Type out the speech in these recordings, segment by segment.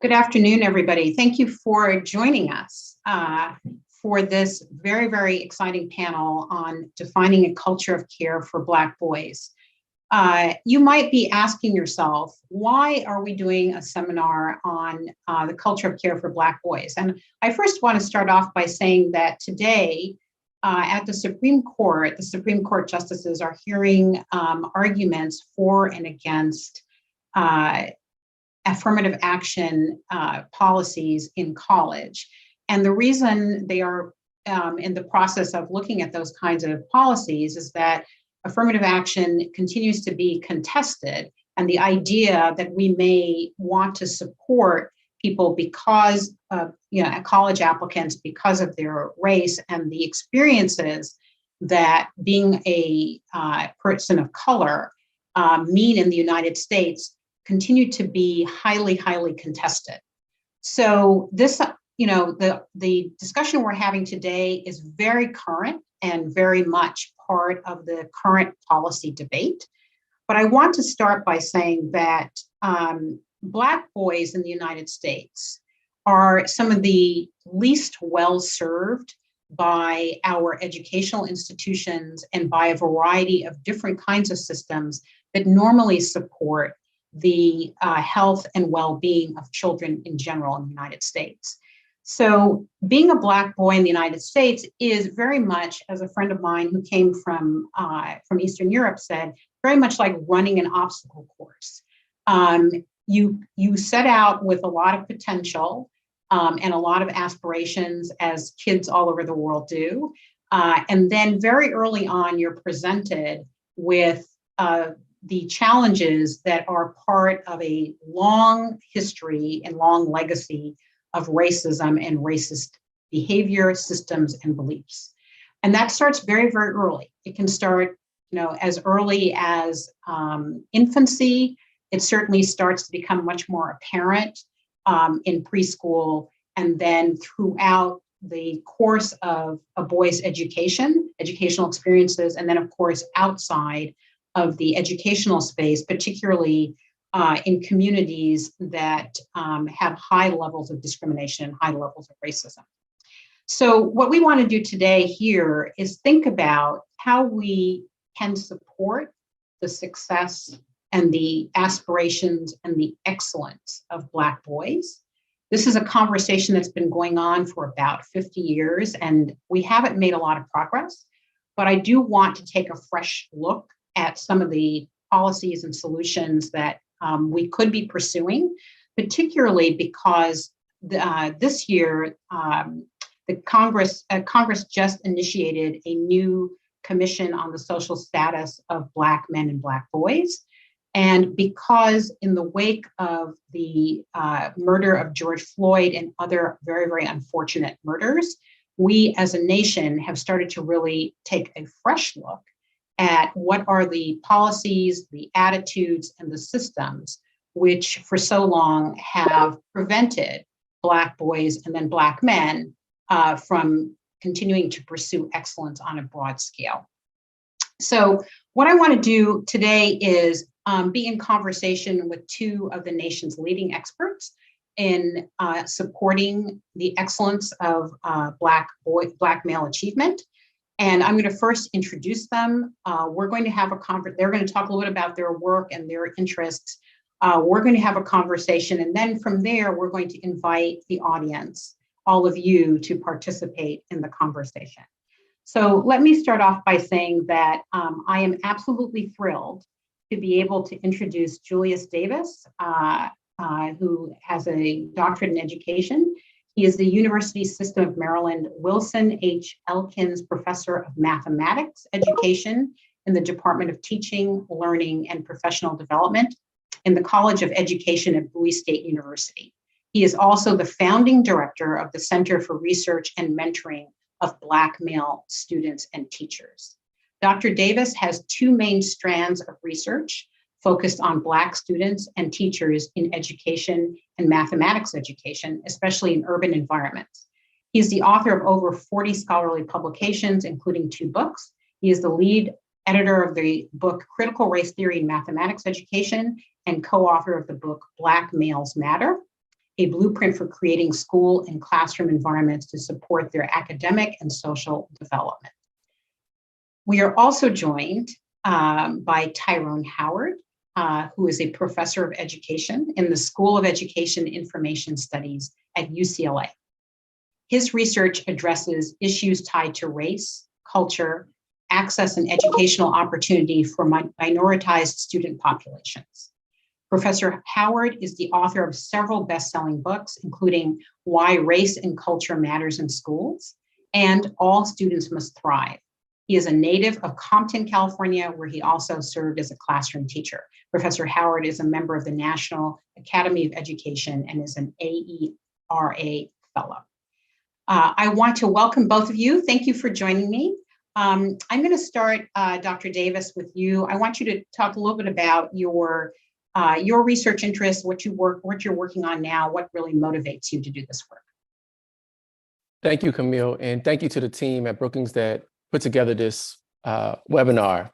Good afternoon, everybody. Thank you for joining us for this very, very exciting panel on defining a culture of care for Black boys. You might be asking yourself, why are we doing a seminar on the culture of care for Black boys? And I first want to start off by saying that today at the Supreme Court justices are hearing arguments for and against affirmative action policies in college. And the reason they are in the process of looking at those kinds of policies is that affirmative action continues to be contested. And the idea that we may want to support people because of, college applicants because of their race and the experiences that being a person of color mean in the United States continue to be highly, highly contested. So this, the discussion we're having today is very current and very much part of the current policy debate. But I want to start by saying that Black boys in the United States are some of the least well served by our educational institutions and by a variety of different kinds of systems that normally support the health and well-being of children in general in the United States. So being a Black boy in the United States is very much, as a friend of mine who came from Eastern Europe said, very much like running an obstacle course. You set out with a lot of potential and a lot of aspirations, as kids all over the world do. And then very early on, you're presented with the challenges that are part of a long history and long legacy of racism and racist behavior, systems, and beliefs. And that starts very, very early. It can start, as early as infancy. It certainly starts to become much more apparent in preschool, and then throughout the course of a boy's educational experiences, and then of course outside of the educational space, particularly in communities that have high levels of discrimination and high levels of racism. So what we want to do today here is think about how we can support the success and the aspirations and the excellence of Black boys. This is a conversation that's been going on for about 50 years, and we haven't made a lot of progress, but I do want to take a fresh look at some of the policies and solutions that we could be pursuing, particularly because this year, the Congress just initiated a new commission on the social status of Black men and Black boys. And because in the wake of the murder of George Floyd and other very, very unfortunate murders, we as a nation have started to really take a fresh look at what are the policies, the attitudes, and the systems which for so long have prevented Black boys and then Black men from continuing to pursue excellence on a broad scale. So what I want to do today is be in conversation with two of the nation's leading experts in supporting the excellence of Black male achievement. And I'm going to first introduce them. We're going to have a conference. They're going to talk a little bit about their work and their interests. We're going to have a conversation. And then from there, we're going to invite the audience, all of you, to participate in the conversation. So let me start off by saying that I am absolutely thrilled to be able to introduce Julius Davis, who has a doctorate in education. He is the University System of Maryland Wilson H. Elkins Professor of Mathematics Education in the Department of Teaching, Learning, and Professional Development in the College of Education at Bowie State University. He is also the founding director of the Center for Research and Mentoring of Black male students and teachers. Dr. Davis has two main strands of research focused on Black students and teachers in education and mathematics education, especially in urban environments. He is the author of over 40 scholarly publications, including 2 books. He is the lead editor of the book Critical Race Theory in Mathematics Education and co-author of the book Black Males Matter. a blueprint for creating school and classroom environments to support their academic and social development. We are also joined by Tyrone Howard, who is a professor of education in the School of Education Information Studies at UCLA. His research addresses issues tied to race, culture, access, and educational opportunity for minoritized student populations. Professor Howard is the author of several best-selling books, including Why Race and Culture Matters in Schools and All Students Must Thrive. He is a native of Compton, California, where he also served as a classroom teacher. Professor Howard is a member of the National Academy of Education and is an AERA fellow. I want to welcome both of you. Thank you for joining me. I'm going to start, Dr. Davis, with you. I want you to talk a little bit about your research interests, what you're working on now, what really motivates you to do this work. Thank you, Camille, and thank you to the team at Brookings that put together this webinar.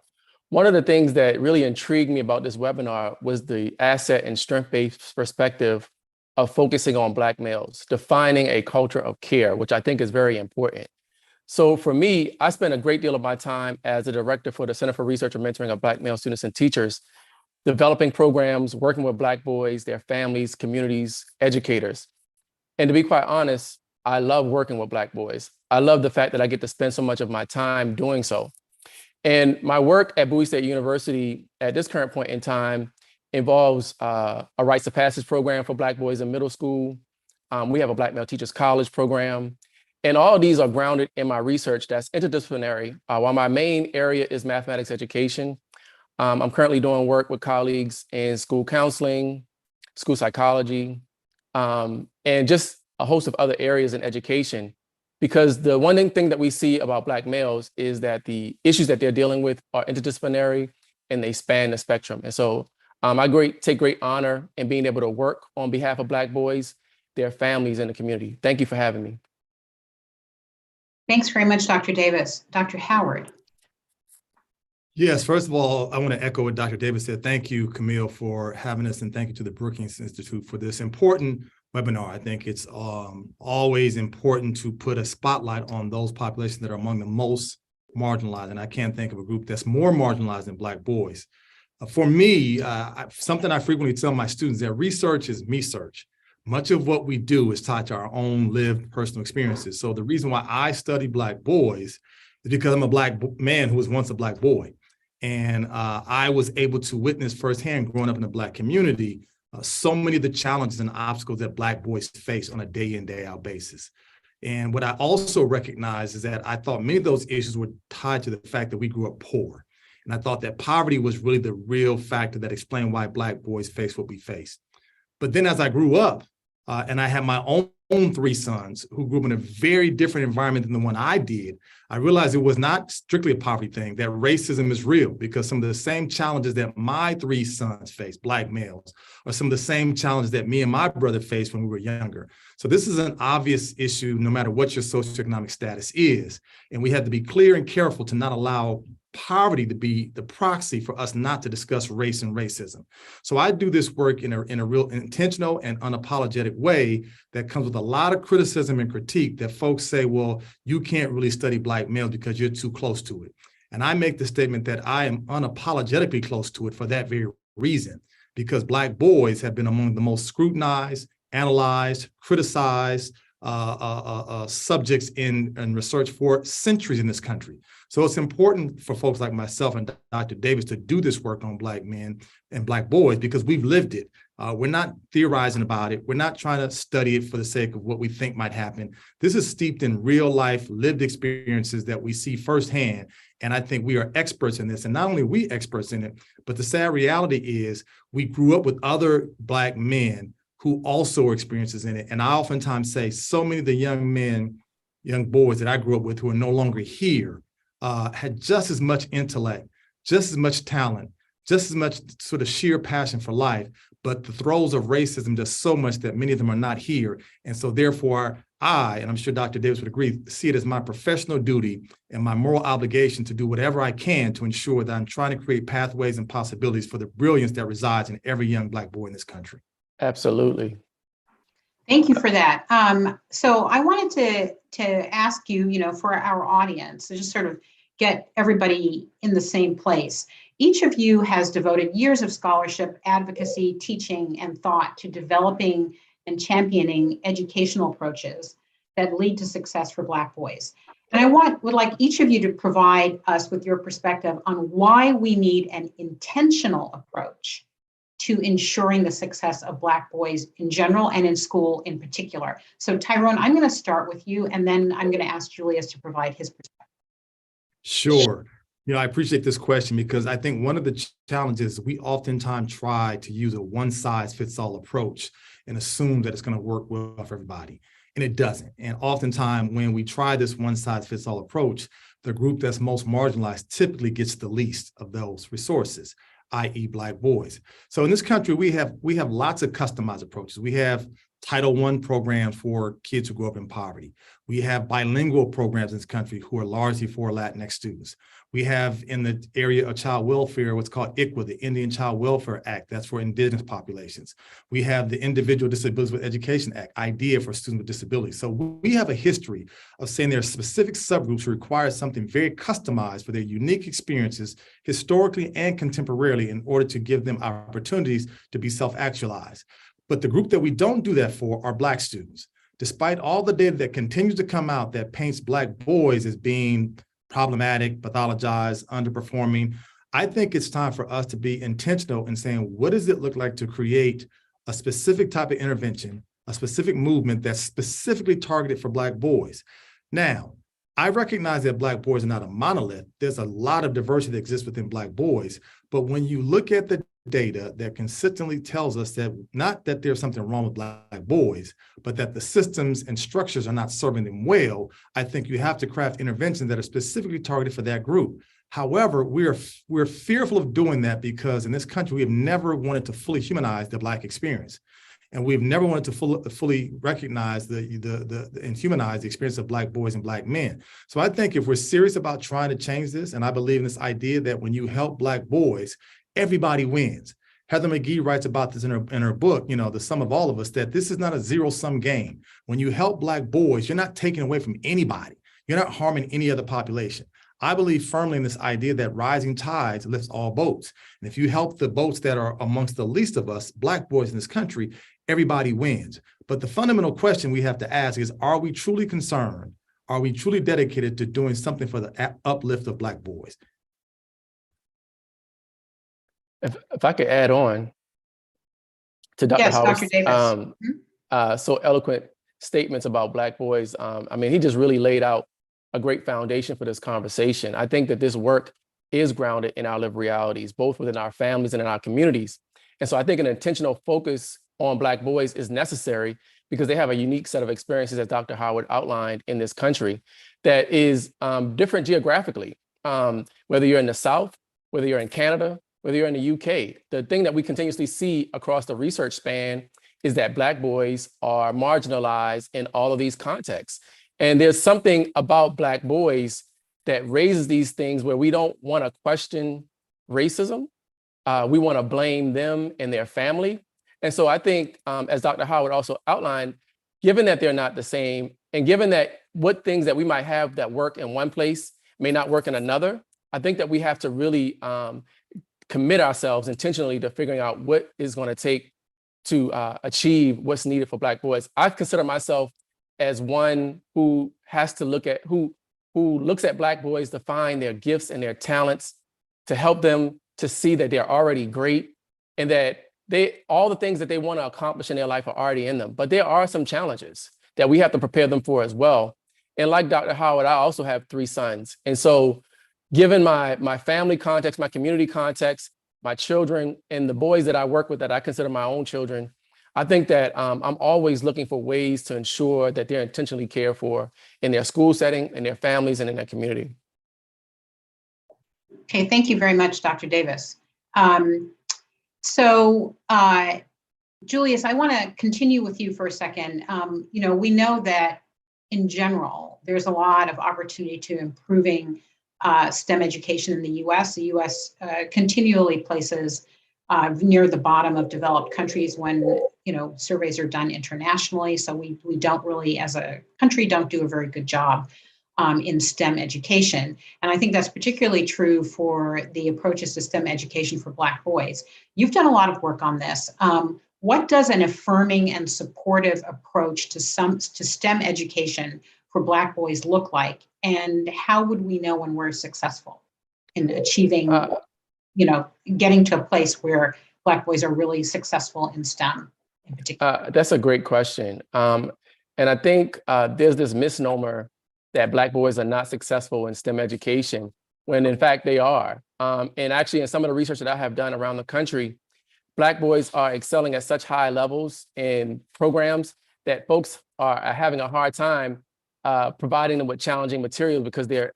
One of the things that really intrigued me about this webinar was the asset and strength-based perspective of focusing on Black males, defining a culture of care, which I think is very important. So for me, I spent a great deal of my time as a director for the Center for Research and Mentoring of Black Male Students and Teachers, developing programs, working with Black boys, their families, communities, educators. And to be quite honest, I love working with Black boys. I love the fact that I get to spend so much of my time doing so. And my work at Bowie State University at this current point in time involves a rites of passage program for Black boys in middle school. We have a Black Male Teachers College program. And all of these are grounded in my research that's interdisciplinary. While my main area is mathematics education, I'm currently doing work with colleagues in school counseling, school psychology, and just a host of other areas in education. Because the one thing that we see about Black males is that the issues that they're dealing with are interdisciplinary and they span the spectrum. And so I take great honor in being able to work on behalf of Black boys, their families, and the community. Thank you for having me. Thanks very much, Dr. Davis. Dr. Howard. Yes, first of all, I want to echo what Dr. Davis said. Thank you, Camille, for having us, and thank you to the Brookings Institute for this important webinar. I think it's always important to put a spotlight on those populations that are among the most marginalized, and I can't think of a group that's more marginalized than Black boys. For me, something I frequently tell my students that research is me-search. Much of what we do is tied to our own lived personal experiences. So the reason why I study Black boys is because I'm a Black man who was once a Black boy. And I was able to witness firsthand growing up in the Black community, so many of the challenges and obstacles that Black boys face on a day in, day out basis. And what I also recognize is that I thought many of those issues were tied to the fact that we grew up poor. And I thought that poverty was really the real factor that explained why Black boys face what we face. But then as I grew up, and I had my own three sons who grew up in a very different environment than the one I did, I realized it was not strictly a poverty thing, that racism is real, because some of the same challenges that my three sons faced, Black males, are some of the same challenges that me and my brother faced when we were younger. So this is an obvious issue no matter what your socioeconomic status is. And we have to be clear and careful to not allow poverty to be the proxy for us not to discuss race and racism. So I do this work in a real intentional and unapologetic way that comes with a lot of criticism and critique that folks say, well, you can't really study Black males because you're too close to it. And I make the statement that I am unapologetically close to it for that very reason, because Black boys have been among the most scrutinized, analyzed, criticized subjects in research for centuries in this country. So it's important for folks like myself and Dr. Davis to do this work on Black men and Black boys because we've lived it. We're not theorizing about it. We're not trying to study it for the sake of what we think might happen. This is steeped in real life, lived experiences that we see firsthand. And I think we are experts in this. And not only are we experts in it, but the sad reality is we grew up with other Black men who also are experiences in it. And I oftentimes say so many of the young boys that I grew up with who are no longer here had just as much intellect, just as much talent, just as much sort of sheer passion for life, but the throes of racism does so much that many of them are not here. And so therefore I, and I'm sure Dr. Davis would agree, see it as my professional duty and my moral obligation to do whatever I can to ensure that I'm trying to create pathways and possibilities for the brilliance that resides in every young Black boy in this country. Absolutely. Thank you for that. So I wanted to ask you, for our audience, to just sort of get everybody in the same place. Each of you has devoted years of scholarship, advocacy, teaching, and thought to developing and championing educational approaches that lead to success for Black boys. And would like each of you to provide us with your perspective on why we need an intentional approach to ensuring the success of Black boys in general and in school in particular. So Tyrone, I'm going to start with you, and then I'm going to ask Julius to provide his perspective. Sure. I appreciate this question because I think one of the challenges, we oftentimes try to use a one-size-fits-all approach and assume that it's going to work well for everybody. And it doesn't. And oftentimes when we try this one-size-fits-all approach, the group that's most marginalized typically gets the least of those resources, i.e. Black boys. So in this country, we have lots of customized approaches. We have Title I programs for kids who grow up in poverty. We have bilingual programs in this country who are largely for Latinx students. We have in the area of child welfare, what's called ICWA, the Indian Child Welfare Act, that's for indigenous populations. We have the Individual Disabilities with Education Act, IDEA for students with disabilities. So we have a history of saying there are specific subgroups who require something very customized for their unique experiences, historically and contemporarily, in order to give them opportunities to be self-actualized. But the group that we don't do that for are Black students. Despite all the data that continues to come out that paints Black boys as being problematic, pathologized, underperforming, I think it's time for us to be intentional in saying, what does it look like to create a specific type of intervention, a specific movement that's specifically targeted for Black boys? Now, I recognize that Black boys are not a monolith. There's a lot of diversity that exists within Black boys. But when you look at the data that consistently tells us that not that there's something wrong with Black boys, but that the systems and structures are not serving them well, I think you have to craft interventions that are specifically targeted for that group. However, we're fearful of doing that because in this country, we have never wanted to fully humanize the Black experience. And we've never wanted to fully recognize and humanize the experience of Black boys and Black men. So I think if we're serious about trying to change this, and I believe in this idea that when you help Black boys, everybody wins. Heather McGee writes about this in her book, The Sum of All of Us, that this is not a zero-sum game. When you help Black boys, you're not taking away from anybody. You're not harming any other population. I believe firmly in this idea that rising tides lifts all boats. And if you help the boats that are amongst the least of us, Black boys in this country, everybody wins. But the fundamental question we have to ask is, are we truly concerned? Are we truly dedicated to doing something for the uplift of Black boys? If I could add on to Dr. Yes, Howard's Dr. Davis. So eloquent statements about Black boys. He just really laid out a great foundation for this conversation. I think that this work is grounded in our lived realities, both within our families and in our communities. And so I think an intentional focus on Black boys is necessary because they have a unique set of experiences, as Dr. Howard outlined, in this country that is different geographically. Whether you're in the South, whether you're in Canada, whether you're in the UK, the thing that we continuously see across the research span is that Black boys are marginalized in all of these contexts. And there's something about Black boys that raises these things where we don't want to question racism. We want to blame them and their family. And so I think, as Dr. Howard also outlined, given that they're not the same, and given that what things that we might have that work in one place may not work in another, I think that we have to really commit ourselves intentionally to figuring out what is going to take to achieve what's needed for Black boys. I consider myself as one who has to look at, who looks at Black boys to find their gifts and their talents, to help them to see that they're already great and that all the things that they want to accomplish in their life are already in them. But there are some challenges that we have to prepare them for as well. And like Dr. Howard, I also have 3 sons. And so given my family context, my community context, my children, and the boys that I work with that I consider my own children, I think that I'm always looking for ways to ensure that they're intentionally cared for in their school setting, in their families, and in their community. Okay, thank you very much, Dr. Davis. Julius, I want to continue with you for a second. We know that in general, there's a lot of opportunity to improving STEM education in the U.S. The U.S. continually places near the bottom of developed countries when, surveys are done internationally. So we don't really, as a country, don't do a very good job in STEM education. And I think that's particularly true for the approaches to STEM education for Black boys. You've done a lot of work on this. What does an affirming and supportive approach to STEM education for Black boys look like? And how would we know when we're successful in achieving, getting to a place where Black boys are really successful in STEM in particular? That's a great question. And I think there's this misnomer that Black boys are not successful in STEM education, when in fact they are. And actually in some of the research that I have done around the country, Black boys are excelling at such high levels in programs that folks are having a hard time providing them with challenging materials because they're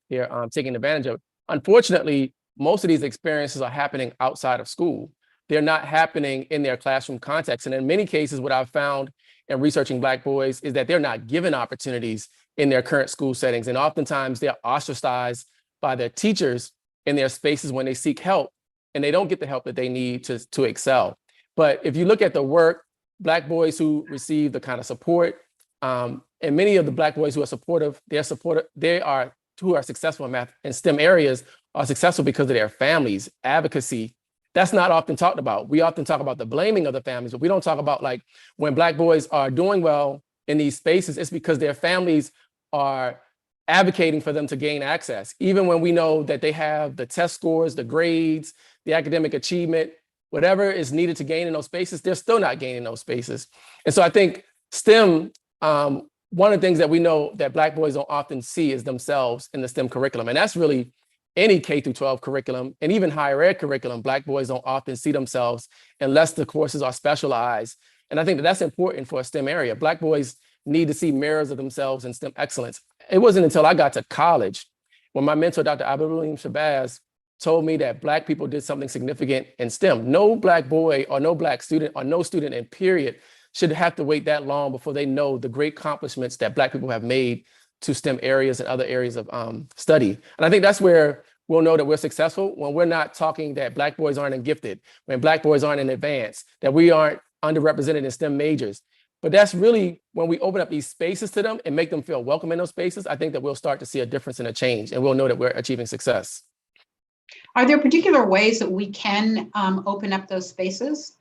taking advantage of it. Unfortunately, most of these experiences are happening outside of school. They're not happening in their classroom context. And in many cases, what I've found in researching Black boys is that they're not given opportunities in their current school settings. And oftentimes they're ostracized by their teachers in their spaces when they seek help, and they don't get the help that they need to excel. But if you look at the work, Black boys who receive the kind of support, and many of the Black boys who are supportive, who are successful in math and STEM areas are successful because of their families, advocacy. That's not often talked about. We often talk about the blaming of the families, but we don't talk about like when Black boys are doing well in these spaces, it's because their families are advocating for them to gain access. Even when we know that they have the test scores, the grades, the academic achievement, whatever is needed to gain in those spaces, they're still not gaining those spaces. And so I think STEM, one of the things that we know that Black boys don't often see is themselves in the STEM curriculum. And that's really any K through 12 curriculum and even higher ed curriculum. Black boys don't often see themselves unless the courses are specialized. And I think that that's important for a STEM area. Black boys need to see mirrors of themselves in STEM excellence. It wasn't until I got to college when my mentor, Dr. Abdul Shabazz, told me that Black people did something significant in STEM. No Black boy or no Black student or no student in period should have to wait that long before they know the great accomplishments that Black people have made to STEM areas and other areas of study. And I think that's where we'll know that we're successful, when we're not talking that Black boys aren't gifted, when Black boys aren't in advanced, that we aren't underrepresented in STEM majors. But that's really when we open up these spaces to them and make them feel welcome in those spaces, I think that we'll start to see a difference and a change, and we'll know that we're achieving success. Are there particular ways that we can open up those spaces?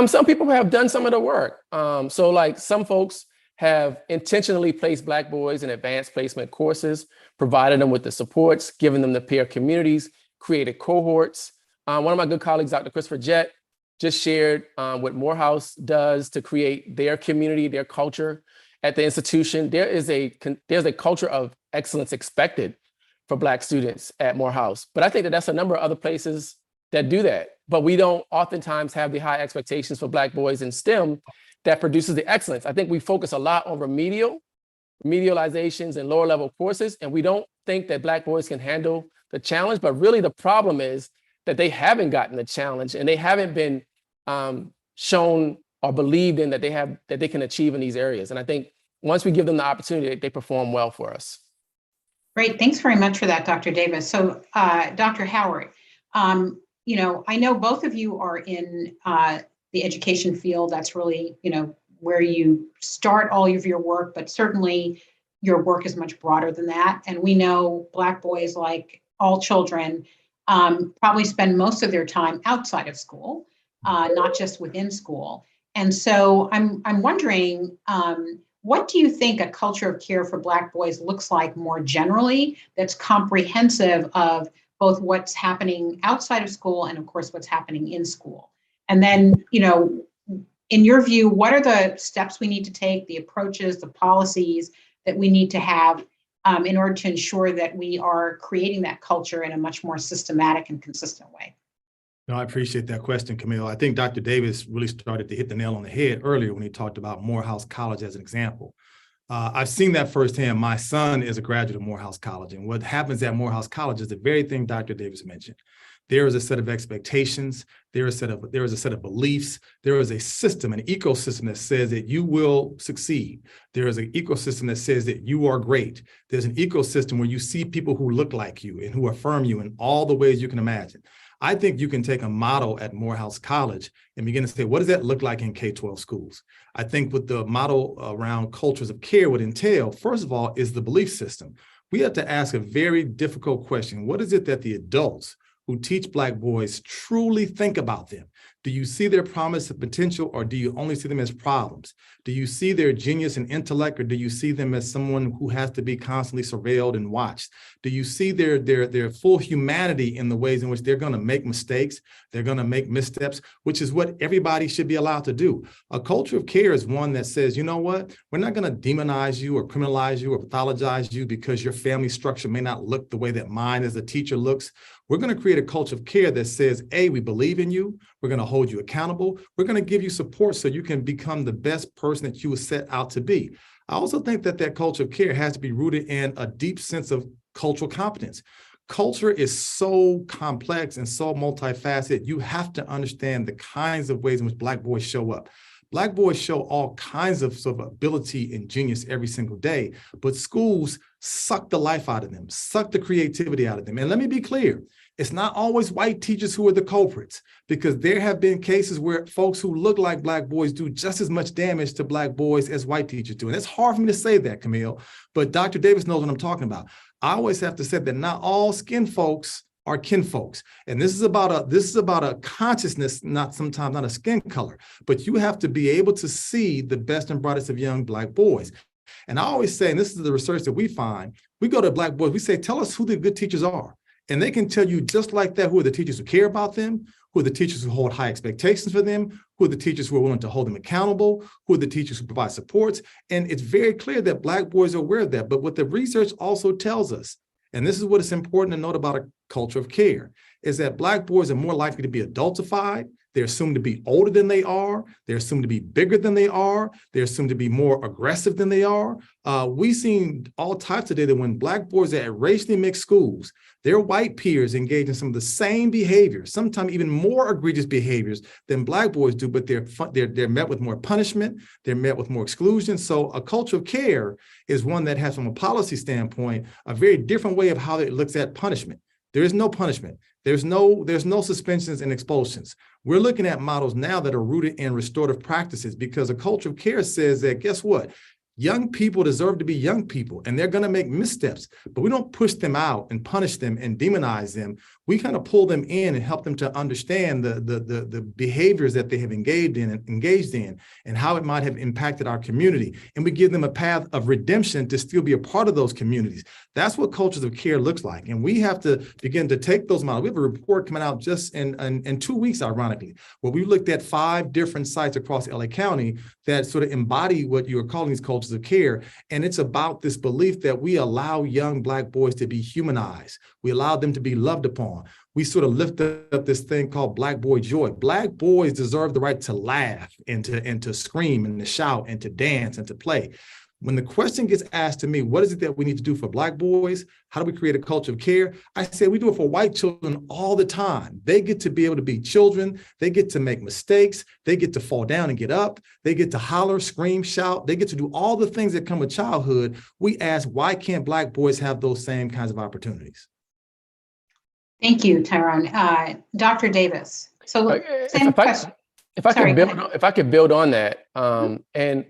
Some people have done some of the work. So like some folks have intentionally placed Black boys in advanced placement courses, provided them with the supports, given them the peer communities, created cohorts. One of my good colleagues, Dr. Christopher Jett, just shared what Morehouse does to create their community, their culture at the institution. There's a culture of excellence expected for Black students at Morehouse. But I think that that's a number of other places that do that. But we don't oftentimes have the high expectations for Black boys in STEM that produces the excellence. I think we focus a lot on remedializations and lower level courses, and we don't think that Black boys can handle the challenge. But really the problem is that they haven't gotten the challenge and they haven't been shown or believed in that they can achieve in these areas. And I think once we give them the opportunity, they perform well for us. Great, thanks very much for that, Dr. Davis. So Dr. Howard, I know both of you are in the education field. That's really, where you start all of your work, but certainly your work is much broader than that. And we know Black boys, like all children, probably spend most of their time outside of school, not just within school. And so I'm wondering, what do you think a culture of care for Black boys looks like more generally, that's comprehensive of both what's happening outside of school and of course what's happening in school? And then, in your view, what are the steps we need to take, the approaches, the policies that we need to have in order to ensure that we are creating that culture in a much more systematic and consistent way? No, I appreciate that question, Camille. I think Dr. Davis really started to hit the nail on the head earlier when he talked about Morehouse College as an example. I've seen that firsthand. My son is a graduate of Morehouse College, and what happens at Morehouse College is the very thing Dr. Davis mentioned. There is a set of expectations, there is a set of beliefs, there is a system, an ecosystem that says that you will succeed. There is an ecosystem that says that you are great. There's an ecosystem where you see people who look like you and who affirm you in all the ways you can imagine. I think you can take a model at Morehouse College and begin to say, what does that look like in K-12 schools? I think what the model around cultures of care would entail, first of all, is the belief system. We have to ask a very difficult question. What is it that the adults who teach Black boys truly think about them? Do you see their promise of potential, or do you only see them as problems? Do you see their genius and intellect, or do you see them as someone who has to be constantly surveilled and watched? Do you see their full humanity in the ways in which they're going to make mistakes, they're going to make missteps, which is what everybody should be allowed to do? A culture of care is one that says, you know what, we're not going to demonize you or criminalize you or pathologize you because your family structure may not look the way that mine as a teacher looks. We're going to create a culture of care that says, A, we believe in you. We're going to hold you accountable. We're going to give you support so you can become the best person that you were set out to be. I also think that that culture of care has to be rooted in a deep sense of cultural competence. Culture is so complex and so multifaceted. You have to understand the kinds of ways in which Black boys show up. Black boys show all kinds of sort of ability and genius every single day, but schools suck the life out of them, suck the creativity out of them. And let me be clear, it's not always white teachers who are the culprits, because there have been cases where folks who look like Black boys do just as much damage to Black boys as white teachers do. And it's hard for me to say that, Camille, but Dr. Davis knows what I'm talking about. I always have to say that not all skin folks are kin folks. And this is about a consciousness, sometimes not a skin color, but you have to be able to see the best and brightest of young Black boys. And I always say, and this is the research that we find, we go to Black boys, we say, tell us who the good teachers are. And they can tell you just like that, who are the teachers who care about them, who are the teachers who hold high expectations for them, who are the teachers who are willing to hold them accountable, who are the teachers who provide supports. And it's very clear that Black boys are aware of that. But what the research also tells us, and this is what is important to note about a culture of care, is that Black boys are more likely to be adultified. They're assumed to be older than they are. They're assumed to be bigger than they are. They're assumed to be more aggressive than they are. We've seen all types of data when Black boys are at racially mixed schools, their white peers engage in some of the same behaviors, sometimes even more egregious behaviors than Black boys do, but they're met with more punishment, they're met with more exclusion. So a culture of care is one that has, from a policy standpoint, a very different way of how it looks at punishment. There is no punishment. There's no suspensions and expulsions. We're looking at models now that are rooted in restorative practices, because a culture of care says that, guess what? Young people deserve to be young people, and they're going to make missteps, but we don't push them out and punish them and demonize them. We kind of pull them in and help them to understand the behaviors that they have engaged in and how it might have impacted our community. And we give them a path of redemption to still be a part of those communities. That's what cultures of care looks like. And we have to begin to take those models. We have a report coming out just in 2 weeks, ironically, where we looked at 5 different sites across LA County that sort of embody what you are calling these cultures of care. And it's about this belief that we allow young Black boys to be humanized. We allow them to be loved upon. We sort of lift up this thing called Black boy joy. Black boys deserve the right to laugh and to scream and to shout and to dance and to play. When the question gets asked to me, what is it that we need to do for Black boys? How do we create a culture of care? I say we do it for white children all the time. They get to be able to be children. They get to make mistakes. They get to fall down and get up. They get to holler, scream, shout. They get to do all the things that come with childhood. We ask, why can't Black boys have those same kinds of opportunities? Thank you, Tyrone. Dr. Davis. So same question. If I could build on that, and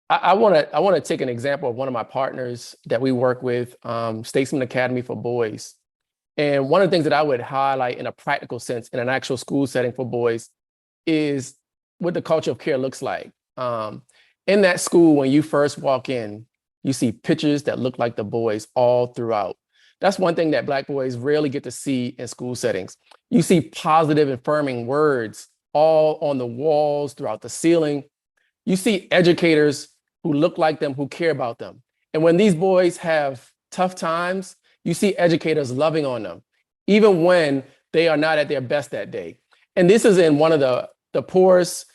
I want to take an example of one of my partners that we work with, Statesman Academy for Boys. And one of the things that I would highlight in a practical sense in an actual school setting for boys is what the culture of care looks like. In that school, when you first walk in, you see pictures that look like the boys all throughout. That's one thing that Black boys rarely get to see in school settings. You see positive, affirming words all on the walls, throughout the ceiling. You see educators who look like them, who care about them. And when these boys have tough times, you see educators loving on them, even when they are not at their best that day. And this is in one of the poorest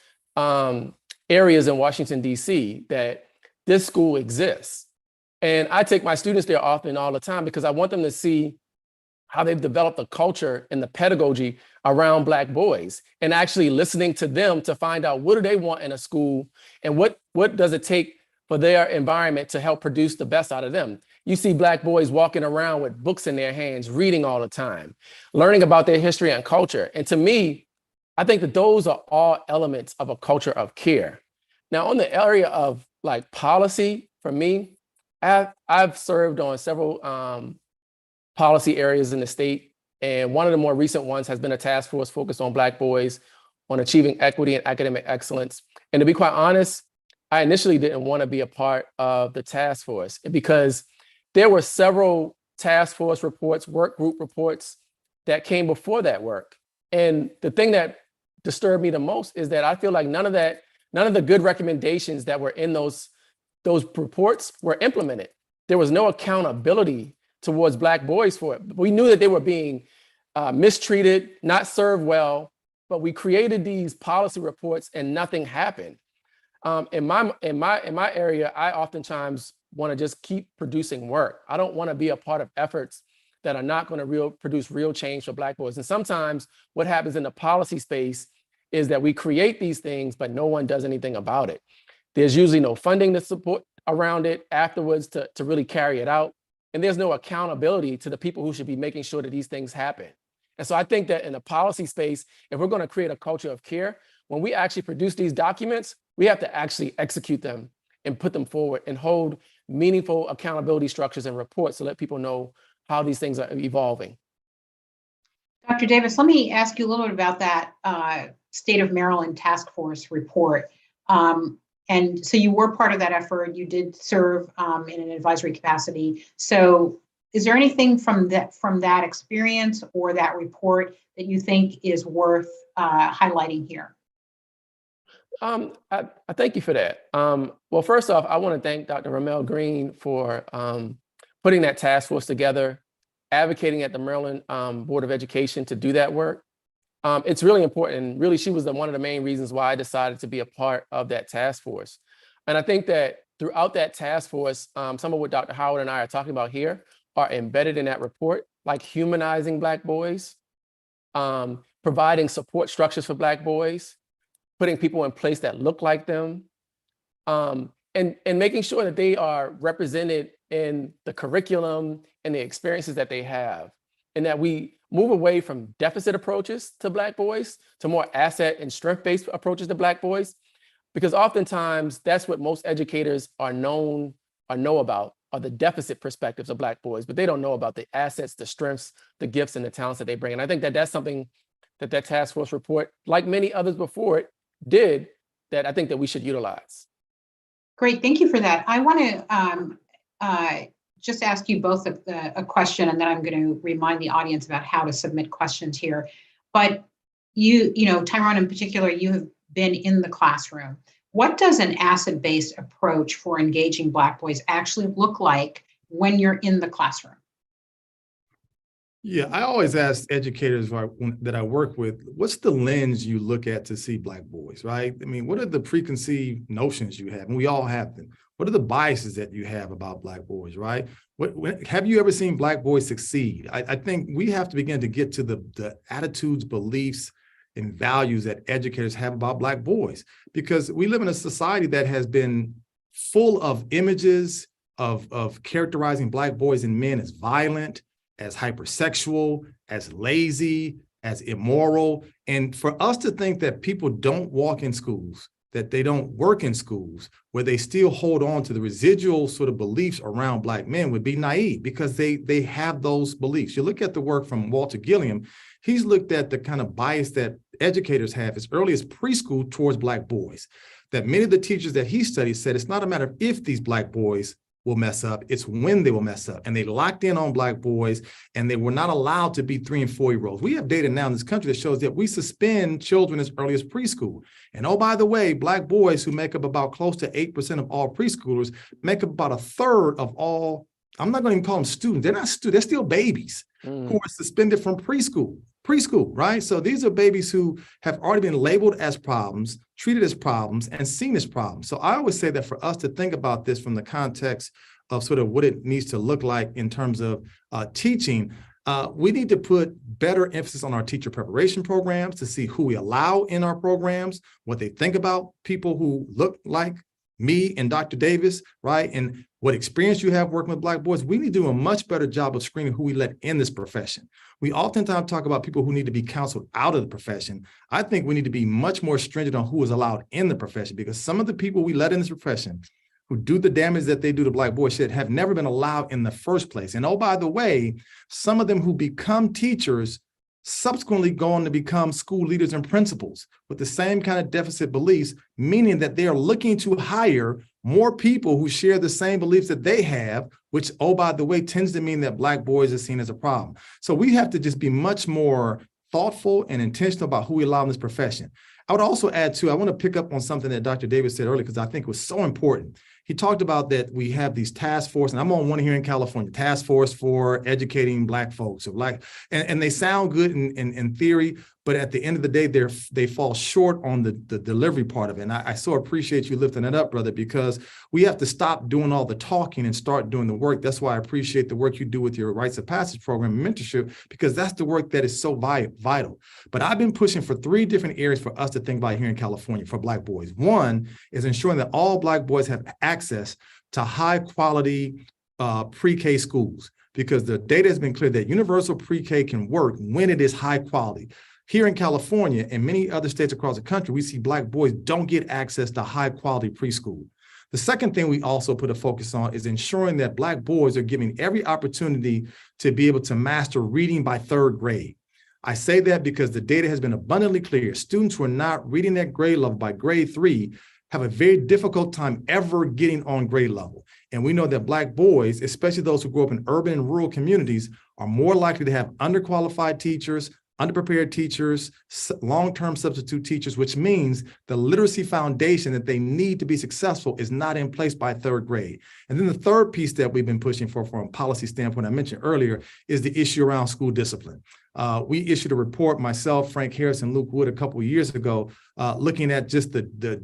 areas in Washington, D.C., that this school exists. And I take my students there often, all the time, because I want them to see how they've developed the culture and the pedagogy around Black boys, and actually listening to them to find out, what do they want in a school, and what does it take for their environment to help produce the best out of them. You see Black boys walking around with books in their hands, reading all the time, learning about their history and culture. And to me, I think that those are all elements of a culture of care. Now, on the area of like policy, for me, I've served on several policy areas in the state. And one of the more recent ones has been a task force focused on Black boys, on achieving equity and academic excellence. And to be quite honest, I initially didn't want to be a part of the task force because there were several task force reports, work group reports that came before that work. And the thing that disturbed me the most is that I feel like none of the good recommendations that were in those reports were implemented. There was no accountability towards Black boys for it. We knew that they were being mistreated, not served well, but we created these policy reports and nothing happened. In my area, I oftentimes want to just keep producing work. I don't want to be a part of efforts that are not going to produce real change for Black boys. And sometimes what happens in the policy space is that we create these things, but no one does anything about it. There's usually no funding to support around it afterwards to really carry it out. And there's no accountability to the people who should be making sure that these things happen. And so I think that in the policy space, if we're going to create a culture of care, when we actually produce these documents, we have to actually execute them and put them forward and hold meaningful accountability structures and reports to let people know how these things are evolving. Dr. Davis, let me ask you a little bit about that State of Maryland Task Force report. And so you were part of that effort. You did serve in an advisory capacity. So is there anything from that experience or that report that you think is worth highlighting here? I thank you for that. Well, first off, I want to thank Dr. Ramel Green for putting that task force together, advocating at the Maryland Board of Education to do that work. It's really important. Really, she was one of the main reasons why I decided to be a part of that task force. And I think that throughout that task force, some of what Dr. Howard and I are talking about here are embedded in that report, like humanizing Black boys, providing support structures for Black boys, putting people in place that look like them, and making sure that they are represented in the curriculum and the experiences that they have, and that we move away from deficit approaches to Black boys to more asset and strength-based approaches to Black boys, because oftentimes that's what most educators know about, are the deficit perspectives of Black boys, but they don't know about the assets, the strengths, the gifts, and the talents that they bring. And I think that that's something that task force report, like many others before it, did, that I think that we should utilize. Great, thank you for that. I want to just ask you both a question, and then I'm going to remind the audience about how to submit questions here. But you know, Tyrone in particular, you have been in the classroom. What does an asset-based approach for engaging Black boys actually look like when you're in the classroom? Yeah, I always ask educators that I work with, what's the lens you look at to see Black boys, right? I mean, what are the preconceived notions you have? And we all have them. What are the biases that you have about Black boys, right? Have you ever seen Black boys succeed? I think we have to begin to get to the attitudes, beliefs, and values that educators have about Black boys, because we live in a society that has been full of images of characterizing Black boys and men as violent, as hypersexual, as lazy, as immoral. And for us to think that people don't walk in schools, that they don't work in schools, where they still hold on to the residual sort of beliefs around Black men would be naive, because they have those beliefs. You look at the work from Walter Gilliam, he's looked at the kind of bias that educators have as early as preschool towards Black boys, that many of the teachers that he studied said it's not a matter of if these Black boys will mess up, it's when they will mess up. And they locked in on Black boys, and they were not allowed to be 3- and 4-year-olds. We have data now in this country that shows that we suspend children as early as preschool. And oh, by the way, Black boys, who make up about close to 8% of all preschoolers, make up about a third of all, I'm not going to even call them students. They're not students, they're still babies who are suspended from preschool, right? So these are babies who have already been labeled as problems, treated as problems, and seen as problems. So I always say that for us to think about this from the context of sort of what it needs to look like in terms of teaching, we need to put better emphasis on our teacher preparation programs to see who we allow in our programs, what they think about people who look like me and Dr. Davis, right? And what experience you have working with Black boys, we need to do a much better job of screening who we let in this profession. We oftentimes talk about people who need to be counseled out of the profession. I think we need to be much more stringent on who is allowed in the profession, because some of the people we let in this profession who do the damage that they do to Black boys have never been allowed in the first place. And oh, by the way, some of them who become teachers subsequently go on to become school leaders and principals with the same kind of deficit beliefs, meaning that they are looking to hire more people who share the same beliefs that they have, which, oh, by the way, tends to mean that Black boys are seen as a problem. So we have to just be much more thoughtful and intentional about who we allow in this profession. I would also add, too, I want to pick up on something that Dr. Davis said earlier, because I think it was so important. He talked about that we have these task force, and I'm on one here in California, task force for educating Black folks, or and they sound good in theory, but at the end of the day, they fall short on the delivery part of it. And I so appreciate you lifting it up, brother, because we have to stop doing all the talking and start doing the work. That's why I appreciate the work you do with your Rites of Passage program and mentorship, because that's the work that is so vital. But I've been pushing for 3 different areas for us to think about here in California for Black boys. One is ensuring that all Black boys have access to high quality pre-K schools, because the data has been clear that universal pre-K can work when it is high quality. Here in California and many other states across the country, we see Black boys don't get access to high quality preschool. The second thing we also put a focus on is ensuring that Black boys are given every opportunity to be able to master reading by 3rd grade. I say that because the data has been abundantly clear. Students who are not reading at grade level by grade 3 have a very difficult time ever getting on grade level. And we know that Black boys, especially those who grow up in urban and rural communities, are more likely to have underqualified teachers, underprepared teachers, long-term substitute teachers, which means the literacy foundation that they need to be successful is not in place by 3rd grade. And then the third piece that we've been pushing for from a policy standpoint, I mentioned earlier, is the issue around school discipline. We issued a report, myself, Frank Harris, and Luke Wood, a couple of years ago, looking at just the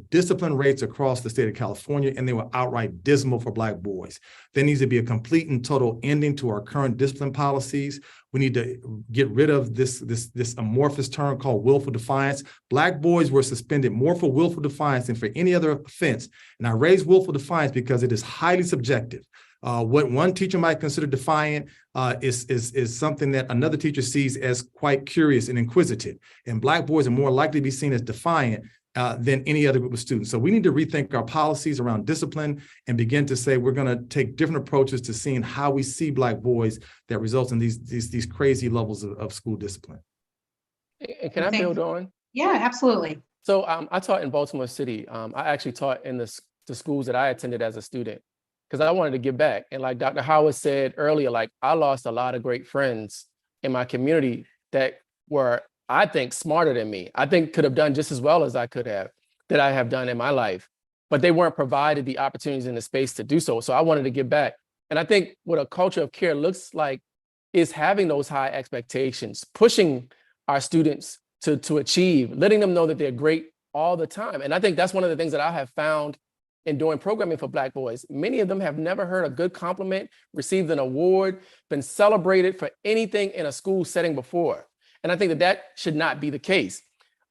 discipline rates across the state of California, and they were outright dismal for Black boys. There needs to be a complete and total ending to our current discipline policies. We need to get rid of this amorphous term called willful defiance. Black boys were suspended more for willful defiance than for any other offense. And I raise willful defiance because it is highly subjective. What one teacher might consider defiant is something that another teacher sees as quite curious and inquisitive. And Black boys are more likely to be seen as defiant than any other group of students. So we need to rethink our policies around discipline and begin to say we're going to take different approaches to seeing how we see Black boys that results in these crazy levels of school discipline. And can I build on? Yeah, absolutely. So I taught in Baltimore City. I actually taught in the schools that I attended as a student, because I wanted to give back. And like Dr. Howard said earlier, like I lost a lot of great friends in my community that were, I think, smarter than me. I think could have done just as well as I have done in my life, but they weren't provided the opportunities in the space to do so. So I wanted to give back. And I think what a culture of care looks like is having those high expectations, pushing our students to achieve, letting them know that they're great all the time. And I think that's one of the things that I have found in doing programming for Black boys. Many of them have never heard a good compliment, received an award, been celebrated for anything in a school setting before. And I think that should not be the case.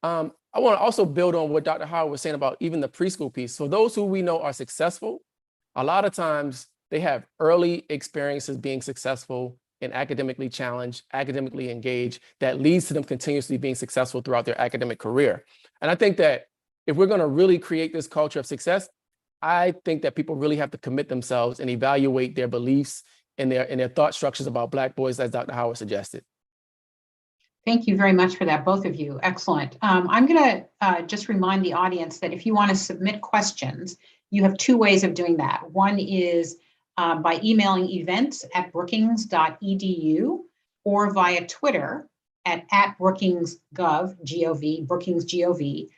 I want to also build on what Dr. Howard was saying about even the preschool piece. So those who we know are successful, a lot of times they have early experiences being successful and academically challenged, academically engaged, that leads to them continuously being successful throughout their academic career. And I think that if we're going to really create this culture of success, I think that people really have to commit themselves and evaluate their beliefs and their thought structures about Black boys, as Dr. Howard suggested. Thank you very much for that, both of you. Excellent. I'm going to just remind the audience that if you want to submit questions, you have 2 ways of doing that. One is by emailing events@brookings.edu or via Twitter at @BrookingsGov, G-O-V, BrookingsGov,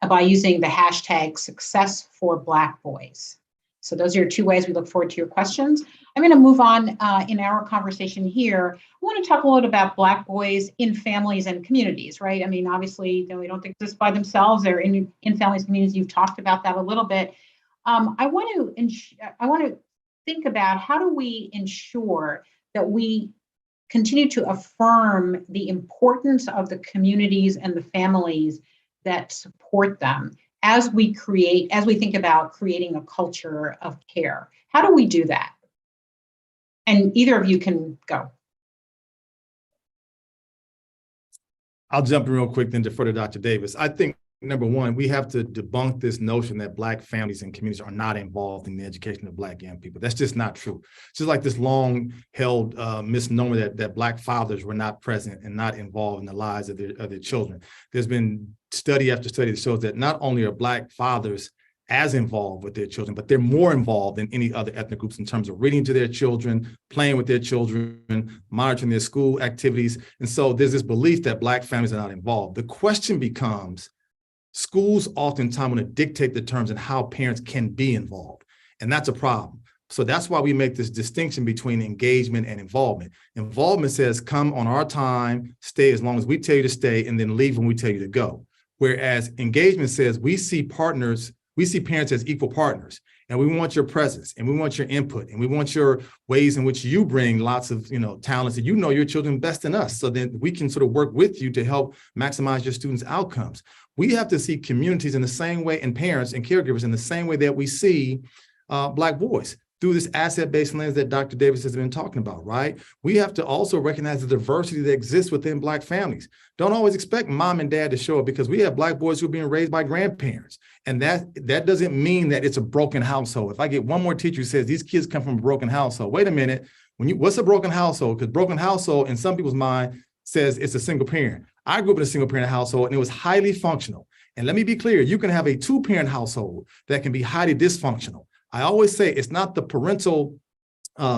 by using the hashtag #SuccessForBlackBoys. So those are your 2 ways. We look forward to your questions. I'm going to move on in our conversation here. I want to talk a little about Black boys in families and communities, right? I mean, obviously, they don't exist by themselves. They're in families, communities. You've talked about that a little bit. I want to think about how do we ensure that we continue to affirm the importance of the communities and the families that support them, as we think about creating a culture of care? How do we do that? And either of you can go. I'll jump in real quick, then defer to Dr. Davis. I think, number one, we have to debunk this notion that Black families and communities are not involved in the education of Black young people. That's just not true. It's just like this long-held misnomer that Black fathers were not present and not involved in the lives of their children. There's been study after study that shows that not only are Black fathers as involved with their children, but they're more involved than any other ethnic groups in terms of reading to their children, playing with their children, monitoring their school activities. And so there's this belief that Black families are not involved. The question becomes, schools oftentimes want to dictate the terms and how parents can be involved. And that's a problem. So that's why we make this distinction between engagement and involvement. Involvement says, come on our time, stay as long as we tell you to stay, and then leave when we tell you to go. Whereas engagement says, we see parents as equal partners, and we want your presence, and we want your input, and we want your ways in which you bring lots of talents that your children best than us, so that we can sort of work with you to help maximize your students' outcomes. We have to see communities in the same way, and parents and caregivers in the same way that we see Black boys, through this asset-based lens that Dr. Davis has been talking about, right? We have to also recognize the diversity that exists within Black families. Don't always expect mom and dad to show up, because we have Black boys who are being raised by grandparents. And that doesn't mean that it's a broken household. If I get one more teacher who says these kids come from a broken household, wait a minute, what's a broken household? Because broken household in some people's mind says it's a single parent. I grew up in a single parent household, and it was highly functional. And let me be clear, you can have a two-parent household that can be highly dysfunctional. I always say it's not the parental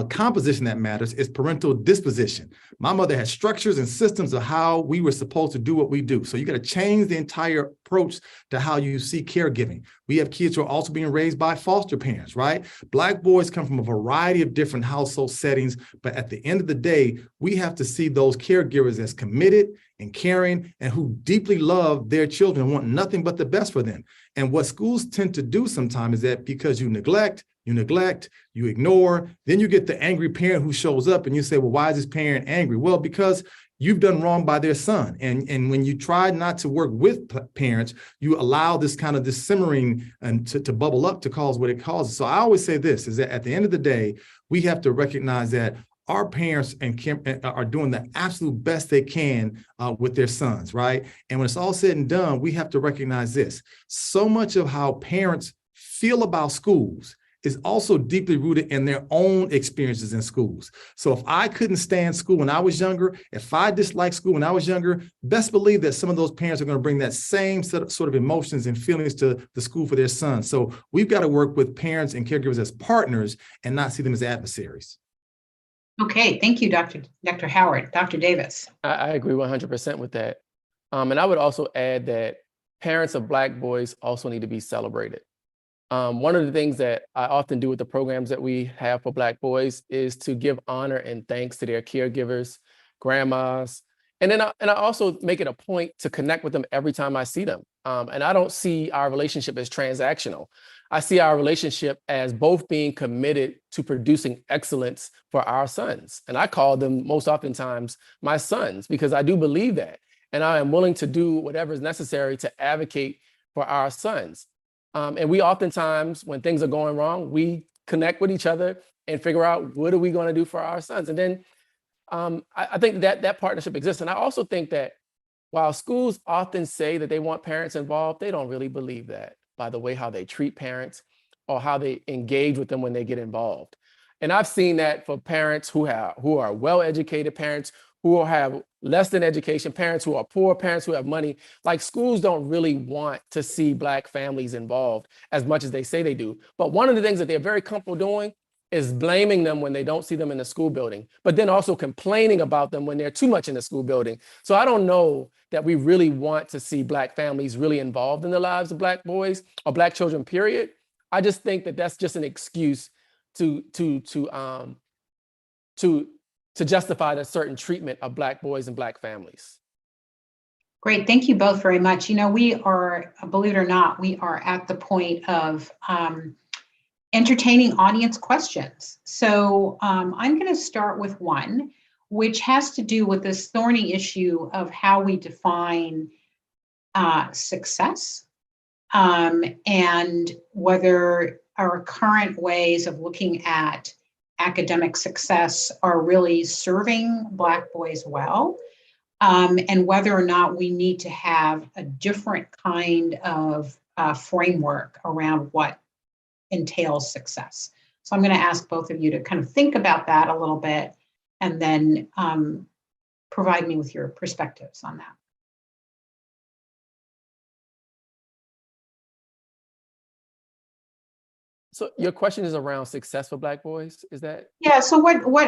composition that matters, it's parental disposition. My mother had structures and systems of how we were supposed to do what we do. So you got to change the entire approach to how you see caregiving. We have kids who are also being raised by foster parents, right? Black boys come from a variety of different household settings, but at the end of the day, we have to see those caregivers as committed and caring, and who deeply love their children and want nothing but the best for them. And what schools tend to do sometimes is that because you neglect, you ignore, then you get the angry parent who shows up, and you say, well, why is this parent angry? Well, because you've done wrong by their son. And when you try not to work with parents, you allow this simmering and to bubble up to cause what it causes. So I always say this, is that at the end of the day, we have to recognize that our parents are doing the absolute best they can with their sons, right? And when it's all said and done, we have to recognize this. So much of how parents feel about schools is also deeply rooted in their own experiences in schools. So if I couldn't stand school when I was younger, if I disliked school when I was younger, best believe that some of those parents are going to bring that same sort of emotions and feelings to the school for their sons. So we've got to work with parents and caregivers as partners and not see them as adversaries. Okay, thank you, Dr. Howard. Dr. Davis. I agree 100% with that. And I would also add that parents of Black boys also need to be celebrated. One of the things that I often do with the programs that we have for Black boys is to give honor and thanks to their caregivers, grandmas, and then I also make it a point to connect with them every time I see them. And I don't see our relationship as transactional. I see our relationship as both being committed to producing excellence for our sons. And I call them most oftentimes my sons, because I do believe that. And I am willing to do whatever is necessary to advocate for our sons. And we oftentimes, when things are going wrong, we connect with each other and figure out what are we going to do for our sons. And then I think that partnership exists. And I also think that while schools often say that they want parents involved, they don't really believe that by the way how they treat parents or how they engage with them when they get involved. And I've seen that for parents who are well-educated parents, who have less than education, parents who are poor, parents who have money. Like, schools don't really want to see Black families involved as much as they say they do. But one of the things that they're very comfortable doing is blaming them when they don't see them in the school building, but then also complaining about them when they're too much in the school building. So I don't know that we really want to see Black families really involved in the lives of Black boys or Black children, period. I just think that that's just an excuse to justify a certain treatment of Black boys and Black families. Great, thank you both very much. We are, believe it or not, we are at the point of entertaining audience questions. So I'm going to start with one, which has to do with this thorny issue of how we define success and whether our current ways of looking at academic success are really serving Black boys well, and whether or not we need to have a different kind of framework around what entails success. So I'm going to ask both of you to kind of think about that a little bit and then provide me with your perspectives on that. So your question is around success for Black boys, is that? Yeah, so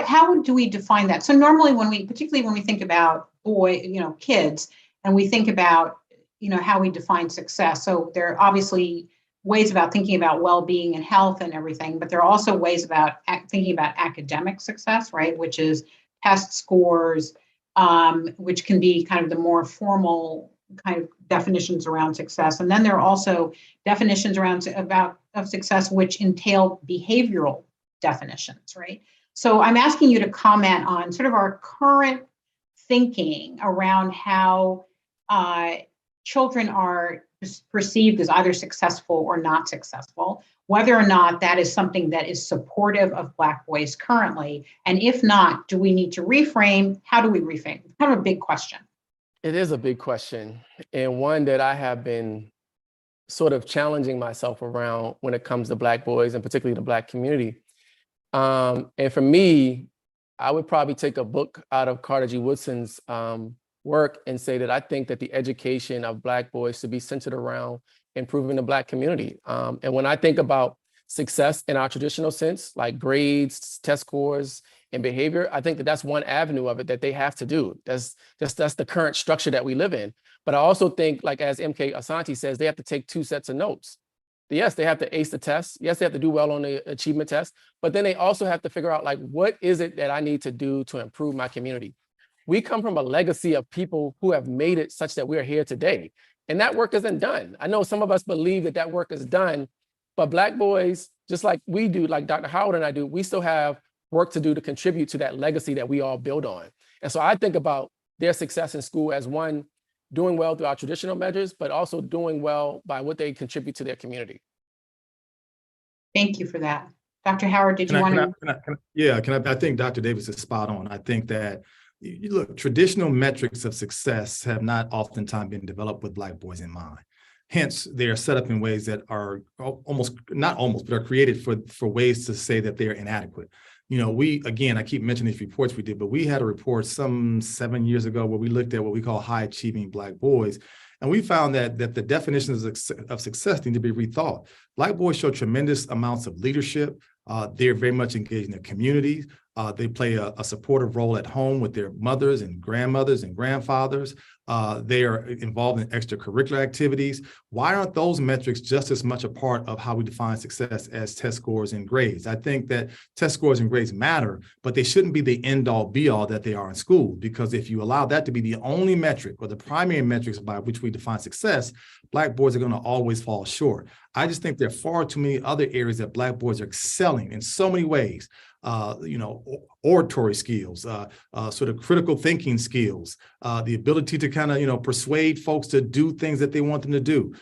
how do we define that? So normally particularly when we think about kids, and we think about, how we define success. So there are obviously ways about thinking about well-being and health and everything, but there are also ways about thinking about academic success, right? Which is test scores, which can be kind of the more formal kind of definitions around success. And then there are also definitions of success which entail behavioral definitions, right? So I'm asking you to comment on sort of our current thinking around how children are perceived as either successful or not successful, whether or not that is something that is supportive of Black boys currently. And if not, do we need to reframe? How do we reframe? It's kind of a big question. It is a big question, and one that I have been sort of challenging myself around when it comes to Black boys and particularly the Black community. And for me, I would probably take a book out of Carter G. Woodson's work and say that I think that the education of Black boys should be centered around improving the Black community. And when I think about success in our traditional sense, like grades, test scores, and behavior, I think that that's one avenue of it that they have to do. That's the current structure that we live in. But I also think, like as MK Asante says, they have to take 2 sets of notes. Yes, they have to ace the test. Yes, they have to do well on the achievement test, but then they also have to figure out, like, what is it that I need to do to improve my community? We come from a legacy of people who have made it such that we're here today. And that work isn't done. I know some of us believe that work is done, but Black boys, just like we do, like Dr. Howard and I do, we still have work to do to contribute to that legacy that we all build on. And so I think about their success in school as one, doing well through our traditional measures, but also doing well by what they contribute to their community. Thank you for that. Dr. Howard, did you want to? I think Dr. Davis is spot on. I think that, look, traditional metrics of success have not oftentimes been developed with Black boys in mind. Hence, they are set up in ways that are but are created for ways to say that they're inadequate. I keep mentioning these reports we did, but we had a report some 7 years ago where we looked at what we call high achieving Black boys. And we found that the definitions of success need to be rethought. Black boys show tremendous amounts of leadership. They're very much engaged in their communities. They play a supportive role at home with their mothers and grandmothers and grandfathers. They are involved in extracurricular activities. Why aren't those metrics just as much a part of how we define success as test scores and grades? I think that test scores and grades matter, but they shouldn't be the end-all be-all that they are in school, because if you allow that to be the only metric or the primary metrics by which we define success, Black boys are going to always fall short. I just think there are far too many other areas that Black boys are excelling in so many ways. Oratory skills, sort of critical thinking skills, the ability to kind of, persuade folks to do things that they want them to do.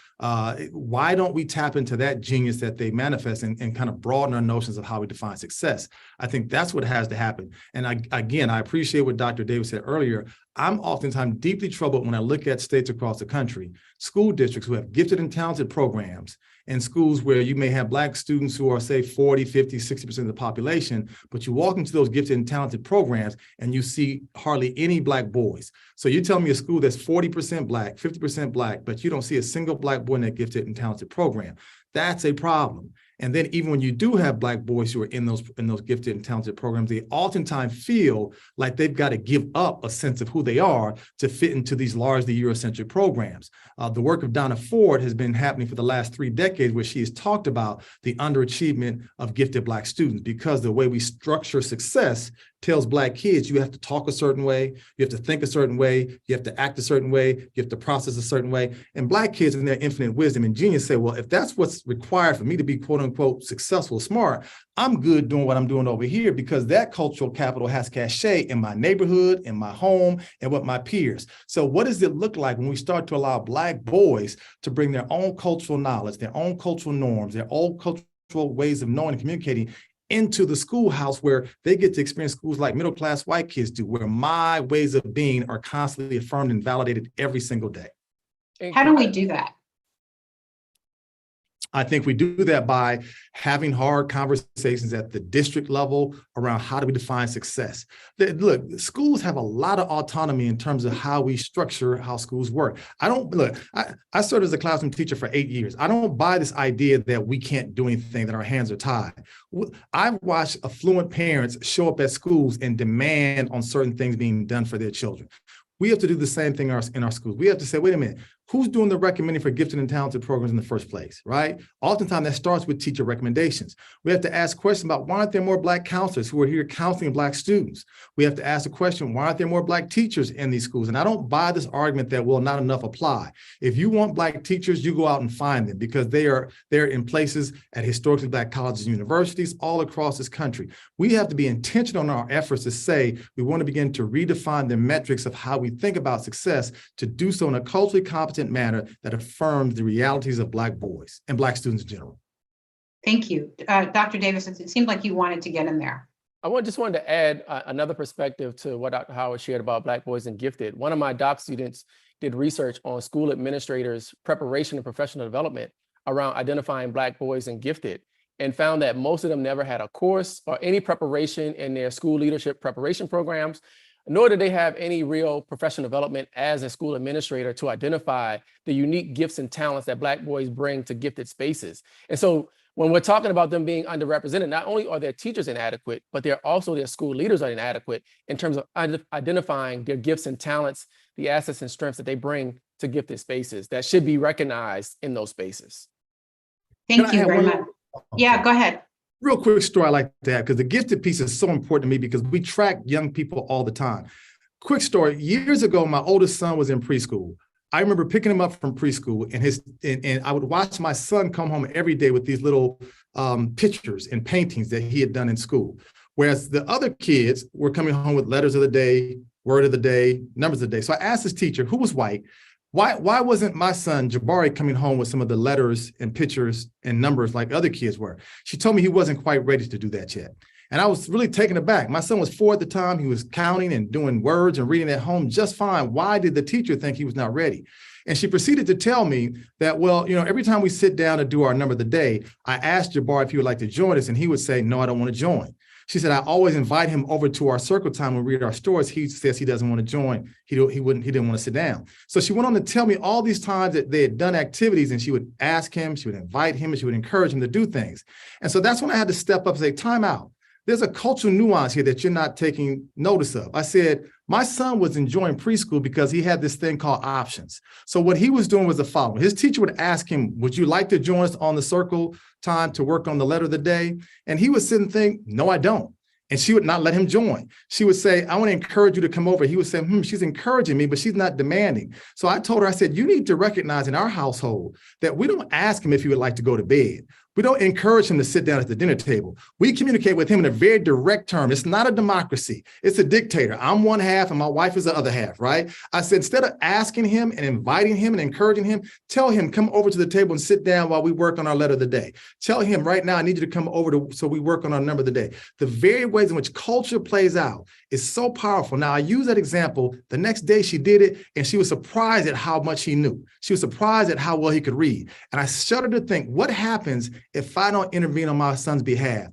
Why don't we tap into that genius that they manifest and kind of broaden our notions of how we define success? I think that's what has to happen. And I appreciate what Dr. Davis said earlier. I'm oftentimes deeply troubled when I look at states across the country, school districts who have gifted and talented programs, and schools where you may have Black students who are, say, 40, 50, 60% of the population, but you walk into those gifted and talented programs and you see hardly any Black boys. So you tell me a school that's 40% Black, 50% Black, but you don't see a single Black boy in that gifted and talented program. That's a problem. And then even when you do have Black boys who are in those gifted and talented programs, they oftentimes feel like they've got to give up a sense of who they are to fit into these largely Eurocentric programs. The work of Donna Ford has been happening for the last 3 decades, where she has talked about the underachievement of gifted Black students, because the way we structure success tells Black kids you have to talk a certain way, you have to think a certain way, you have to act a certain way, you have to process a certain way. And Black kids in their infinite wisdom and genius say, well, if that's what's required for me to be quote unquote successful, smart, I'm good doing what I'm doing over here because that cultural capital has cachet in my neighborhood, in my home, and with my peers. So what does it look like when we start to allow Black boys to bring their own cultural knowledge, their own cultural norms, their own cultural ways of knowing and communicating into the schoolhouse where they get to experience schools like middle-class white kids do, where my ways of being are constantly affirmed and validated every single day? How do we do that? I think we do that by having hard conversations at the district level around how do we define success. Look, schools have a lot of autonomy in terms of how we structure how schools work. I served as a classroom teacher for 8 years. I don't buy this idea that we can't do anything, that our hands are tied. I've watched affluent parents show up at schools and demand on certain things being done for their children. We have to do the same thing in our schools. We have to say, wait a minute, who's doing the recommending for gifted and talented programs in the first place, right? Oftentimes that starts with teacher recommendations. We have to ask questions about why aren't there more Black counselors who are here counseling Black students? We have to ask the question, why aren't there more Black teachers in these schools? And I don't buy this argument that, well, not enough apply. If you want Black teachers, you go out and find them because they're in places at historically Black colleges and universities all across this country. We have to be intentional in our efforts to say we want to begin to redefine the metrics of how we think about success, to do so in a culturally competent manner that affirms the realities of Black boys and Black students in general. Thank you. Dr. Davis, it seemed like you wanted to get in there. Just wanted to add another perspective to what Dr. Howard shared about Black boys and gifted. One of my doc students did research on school administrators' preparation and professional development around identifying Black boys and gifted, and found that most of them never had a course or any preparation in their school leadership preparation programs, nor did they have any real professional development as a school administrator to identify the unique gifts and talents that Black boys bring to gifted spaces. And so when we're talking about them being underrepresented, not only are their teachers inadequate, but they're also their school leaders are inadequate in terms of identifying their gifts and talents, the assets and strengths that they bring to gifted spaces that should be recognized in those spaces. Thank you very much. Yeah, go ahead. Real quick story I like that because the gifted piece is so important to me because we track young people all the time. Quick story, years ago, my oldest son was in preschool. I remember picking him up from preschool and I would watch my son come home every day with these little pictures and paintings that he had done in school. Whereas the other kids were coming home with letters of the day, word of the day, numbers of the day. So I asked his teacher, who was white, why wasn't my son Jabari coming home with some of the letters and pictures and numbers like other kids were? She told me he wasn't quite ready to do that yet. And I was really taken aback. My son was 4 at the time. He was counting and doing words and reading at home just fine. Why did the teacher think he was not ready? And she proceeded to tell me that, well, every time we sit down to do our number of the day, I asked Jabari if he would like to join us, and he would say, no, I don't want to join. She said, I always invite him over to our circle time when we read our stories. He says he doesn't want to join. He didn't want to sit down. So she went on to tell me all these times that they had done activities, and she would ask him, she would invite him, and she would encourage him to do things. And so that's when I had to step up and say, time out. There's a cultural nuance here that you're not taking notice of. I said, my son was enjoying preschool because he had this thing called options. So what he was doing was the following. His teacher would ask him, would you like to join us on the circle time to work on the letter of the day? And he would sit and think, no, I don't. And she would not let him join. She would say, I want to encourage you to come over. He would say, she's encouraging me, but she's not demanding. So I told her, I said, you need to recognize in our household that we don't ask him if he would like to go to bed. We don't encourage him to sit down at the dinner table. We communicate with him in a very direct term. It's not a democracy. It's a dictator. I'm one half and my wife is the other half, right? I said, instead of asking him and inviting him and encouraging him, tell him, come over to the table and sit down while we work on our letter of the day. Tell him right now, I need you to come over so we work on our number of the day. The very ways in which culture plays out is so powerful. Now, I use that example. The next day she did it and she was surprised at how much he knew. She was surprised at how well he could read. And I shuddered to think, what happens if I don't intervene on my son's behalf?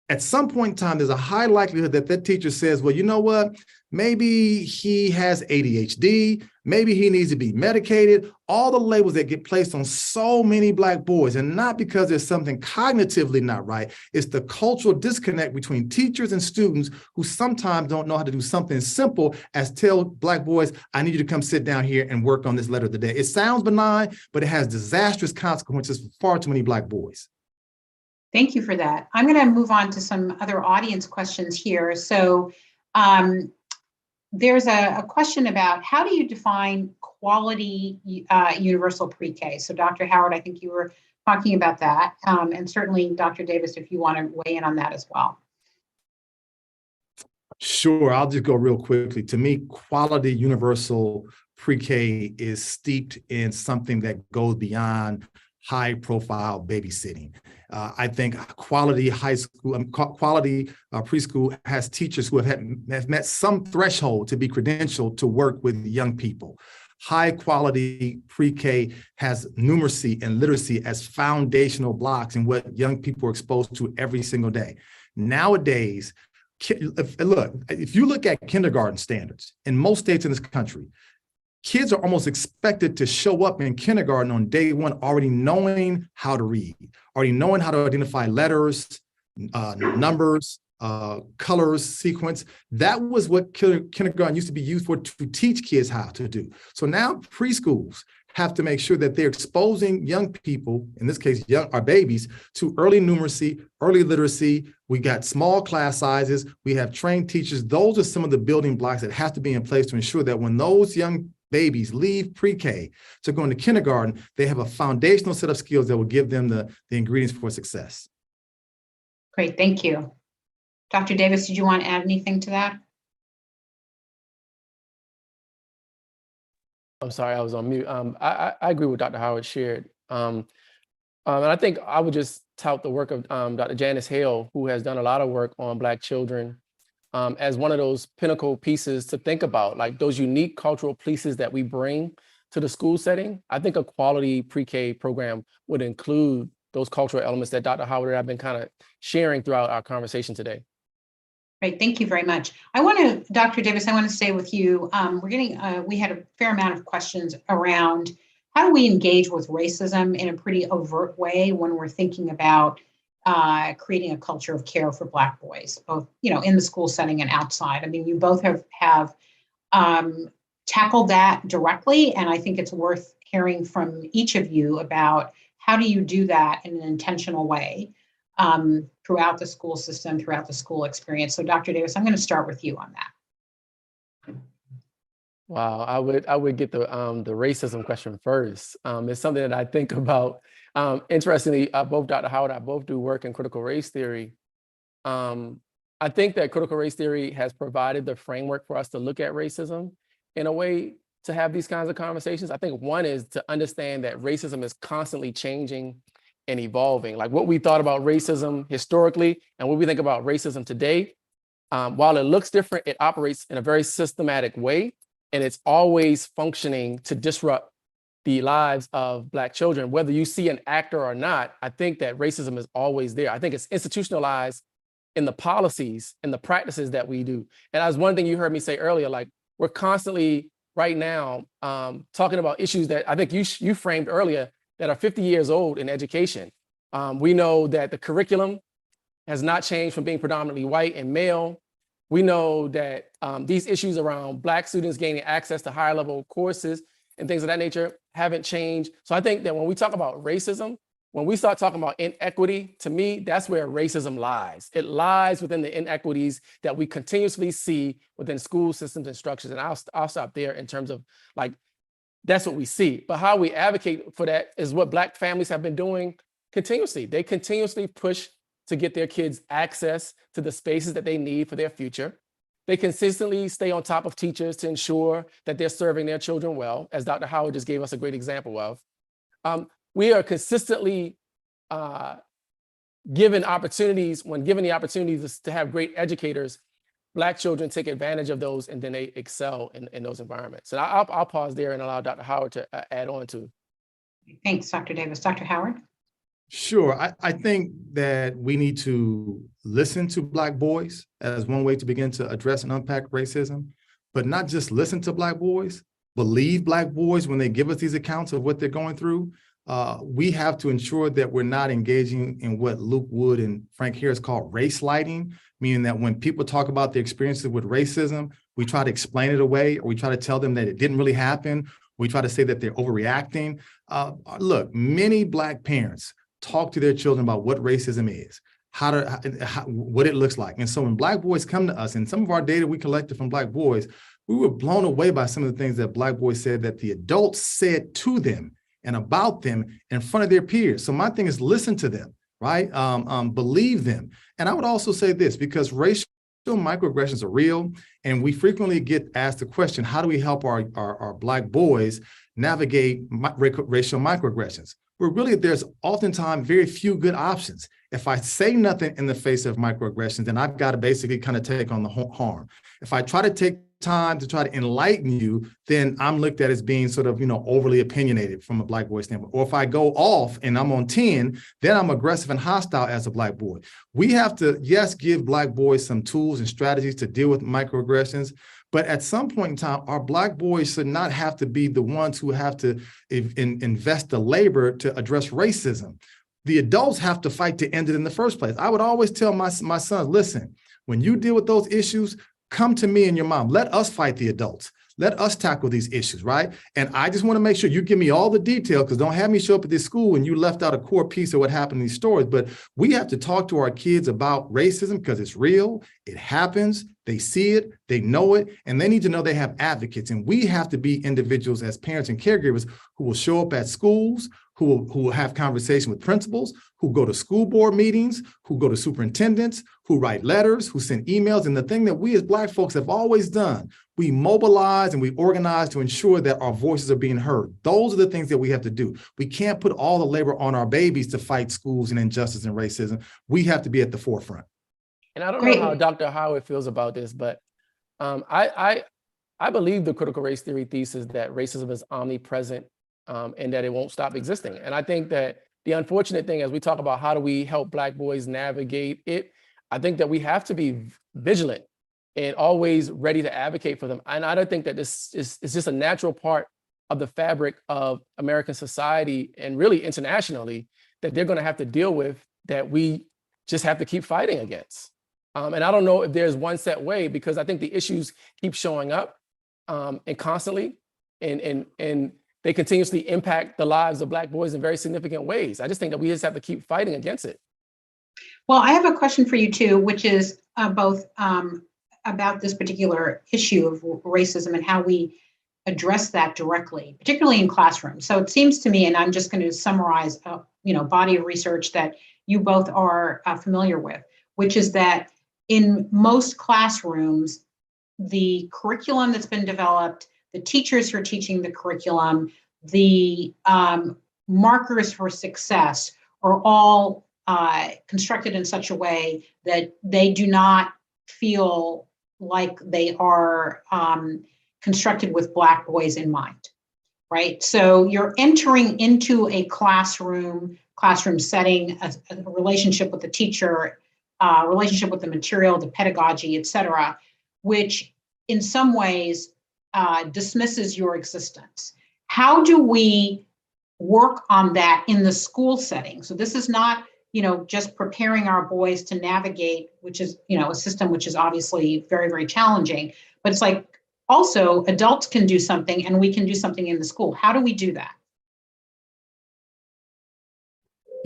At some point in time, there's a high likelihood that that teacher says, well, you know what? Maybe he has ADHD. Maybe he needs to be medicated. All the labels that get placed on so many Black boys, and not because there's something cognitively not right. It's the cultural disconnect between teachers and students who sometimes don't know how to do something simple as tell Black boys, I need you to come sit down here and work on this letter of the day. It sounds benign, but it has disastrous consequences for far too many Black boys. Thank you for that. I'm going to move on to some other audience questions here. So there's a question about how do you define quality universal pre-K? So Dr. Howard, I think you were talking about that. And certainly Dr. Davis, if you want to weigh in on that as well. Sure, I'll just go real quickly. To me, quality universal pre-K is steeped in something that goes beyond high-profile babysitting. I think quality high school, quality preschool has teachers who have met some threshold to be credentialed to work with young people. High quality pre-K has numeracy and literacy as foundational blocks in what young people are exposed to every single day. Nowadays, if you look at kindergarten standards in most states in this country, kids are almost expected to show up in kindergarten on day one already knowing how to read, already knowing how to identify letters, numbers, colors, sequence. That was what kindergarten used to be used for, to teach kids how to do. So now preschools have to make sure that they're exposing young people, in this case, our babies, to early numeracy, early literacy. We got small class sizes. We have trained teachers. Those are some of the building blocks that have to be in place to ensure that when those young babies leave pre-K to go into kindergarten, they have a foundational set of skills that will give them the ingredients for success. Great, thank you. Dr. Davis, did you want to add anything to that? I'm sorry, I was on mute. I agree with Dr. Howard shared. And I think I would just tout the work of Dr. Janice Hale, who has done a lot of work on Black children as one of those pinnacle pieces to think about, like those unique cultural pieces that we bring to the school setting. I think a quality pre-K program would include those cultural elements that Dr. Howard and I have been kind of sharing throughout our conversation today. Great, thank you very much. Dr. Davis, I want to stay with you. We had a fair amount of questions around how do we engage with racism in a pretty overt way when we're thinking about creating a culture of care for Black boys, both in the school setting and outside. I mean, you both have tackled that directly, and I think it's worth hearing from each of you about how do you do that in an intentional way throughout the school system, throughout the school experience. So Dr. Davis, I'm going to start with you on that. Wow, I would get the racism question first. It's something that I think about. Interestingly, both Dr. Howard and I both do work in critical race theory. I think that critical race theory has provided the framework for us to look at racism in a way to have these kinds of conversations. I think one is to understand that racism is constantly changing and evolving. Like what we thought about racism historically and what we think about racism today, while it looks different, it operates in a very systematic way, and it's always functioning to disrupt the lives of Black children. Whether you see an actor or not, I think that racism is always there. I think it's institutionalized in the policies and the practices that we do. And as one thing you heard me say earlier, like we're constantly right now talking about issues that I think you framed earlier that are 50 years old in education. We know that the curriculum has not changed from being predominantly white and male. We know that these issues around Black students gaining access to higher level courses and things of that nature haven't changed. So I think that when we talk about racism, when we start talking about inequity, to me, that's where racism lies. It lies within the inequities that we continuously see within school systems and structures. And I'll stop there in terms of like, that's what we see. But how we advocate for that is what Black families have been doing continuously. They continuously push to get their kids access to the spaces that they need for their future. They consistently stay on top of teachers to ensure that they're serving their children well, as Dr. Howard just gave us a great example of. We are consistently given opportunities, when given the opportunities to have great educators, Black children take advantage of those and then they excel in those environments. And I'll pause there and allow Dr. Howard to add on to. Thanks, Dr. Davis. Dr. Howard? Sure. I think that we need to listen to Black boys as one way to begin to address and unpack racism, but not just listen to Black boys, believe Black boys when they give us these accounts of what they're going through. We have to ensure that we're not engaging in what Luke Wood and Frank Harris call race lighting, meaning that when people talk about their experiences with racism, we try to explain it away, or we try to tell them that it didn't really happen. We try to say that they're overreacting. Look, many Black parents talk to their children about what racism is, what it looks like. And so when Black boys come to us, and some of our data we collected from Black boys, we were blown away by some of the things that Black boys said that the adults said to them and about them in front of their peers. So my thing is listen to them, right? Believe them. And I would also say this, because racial microaggressions are real, and we frequently get asked the question, how do we help our Black boys navigate racial microaggressions? Well, really, there's oftentimes very few good options. If I say nothing in the face of microaggressions, then I've got to basically kind of take on the harm. If I try to take time to try to enlighten you, then I'm looked at as being sort of, overly opinionated from a Black boy standpoint. Or if I go off and I'm on 10, then I'm aggressive and hostile as a Black boy. We have to, yes, give Black boys some tools and strategies to deal with microaggressions. But at some point in time, our Black boys should not have to be the ones who have to invest the labor to address racism. The adults have to fight to end it in the first place. I would always tell my sons, listen, when you deal with those issues, come to me and your mom. Let us fight the adults. Let us tackle these issues, right? And I just want to make sure you give me all the detail, because don't have me show up at this school and you left out a core piece of what happened in these stories. But we have to talk to our kids about racism because it's real, it happens, they see it, they know it, and they need to know they have advocates. And we have to be individuals as parents and caregivers who will show up at schools, who will have conversation with principals, who go to school board meetings, who go to superintendents, who write letters, who send emails. And the thing that we as Black folks have always done, we mobilize and we organize to ensure that our voices are being heard. Those are the things that we have to do. We can't put all the labor on our babies to fight schools and injustice and racism. We have to be at the forefront. And I don't know how Dr. Howard feels about this, but I believe the critical race theory thesis that racism is omnipresent and that it won't stop existing. And I think that the unfortunate thing, as we talk about how do we help Black boys navigate it, I think that we have to be vigilant and always ready to advocate for them. And I don't think that this is just a natural part of the fabric of American society and really internationally that they're going to have to deal with, that we just have to keep fighting against. And I don't know if there's one set way, because I think the issues keep showing up and constantly, and they continuously impact the lives of Black boys in very significant ways. I just think that we just have to keep fighting against it. Well, I have a question for you too, which is both about this particular issue of racism and how we address that directly, particularly in classrooms. So it seems to me, and I'm just going to summarize a body of research that you both are familiar with, which is that in most classrooms, the curriculum that's been developed, the teachers who are teaching the curriculum, the markers for success are all constructed in such a way that they do not feel like they are constructed with Black boys in mind, right? So you're entering into a classroom setting, a relationship with the teacher, relationship with the material, the pedagogy, et cetera, which in some ways dismisses your existence. How do we work on that in the school setting? So this is not, just preparing our boys to navigate, which is, a system which is obviously very, very challenging, but it's like also adults can do something and we can do something in the school. How do we do that?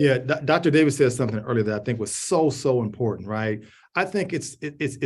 Yeah, Dr. Davis said something earlier that I think was so important, right? I think it's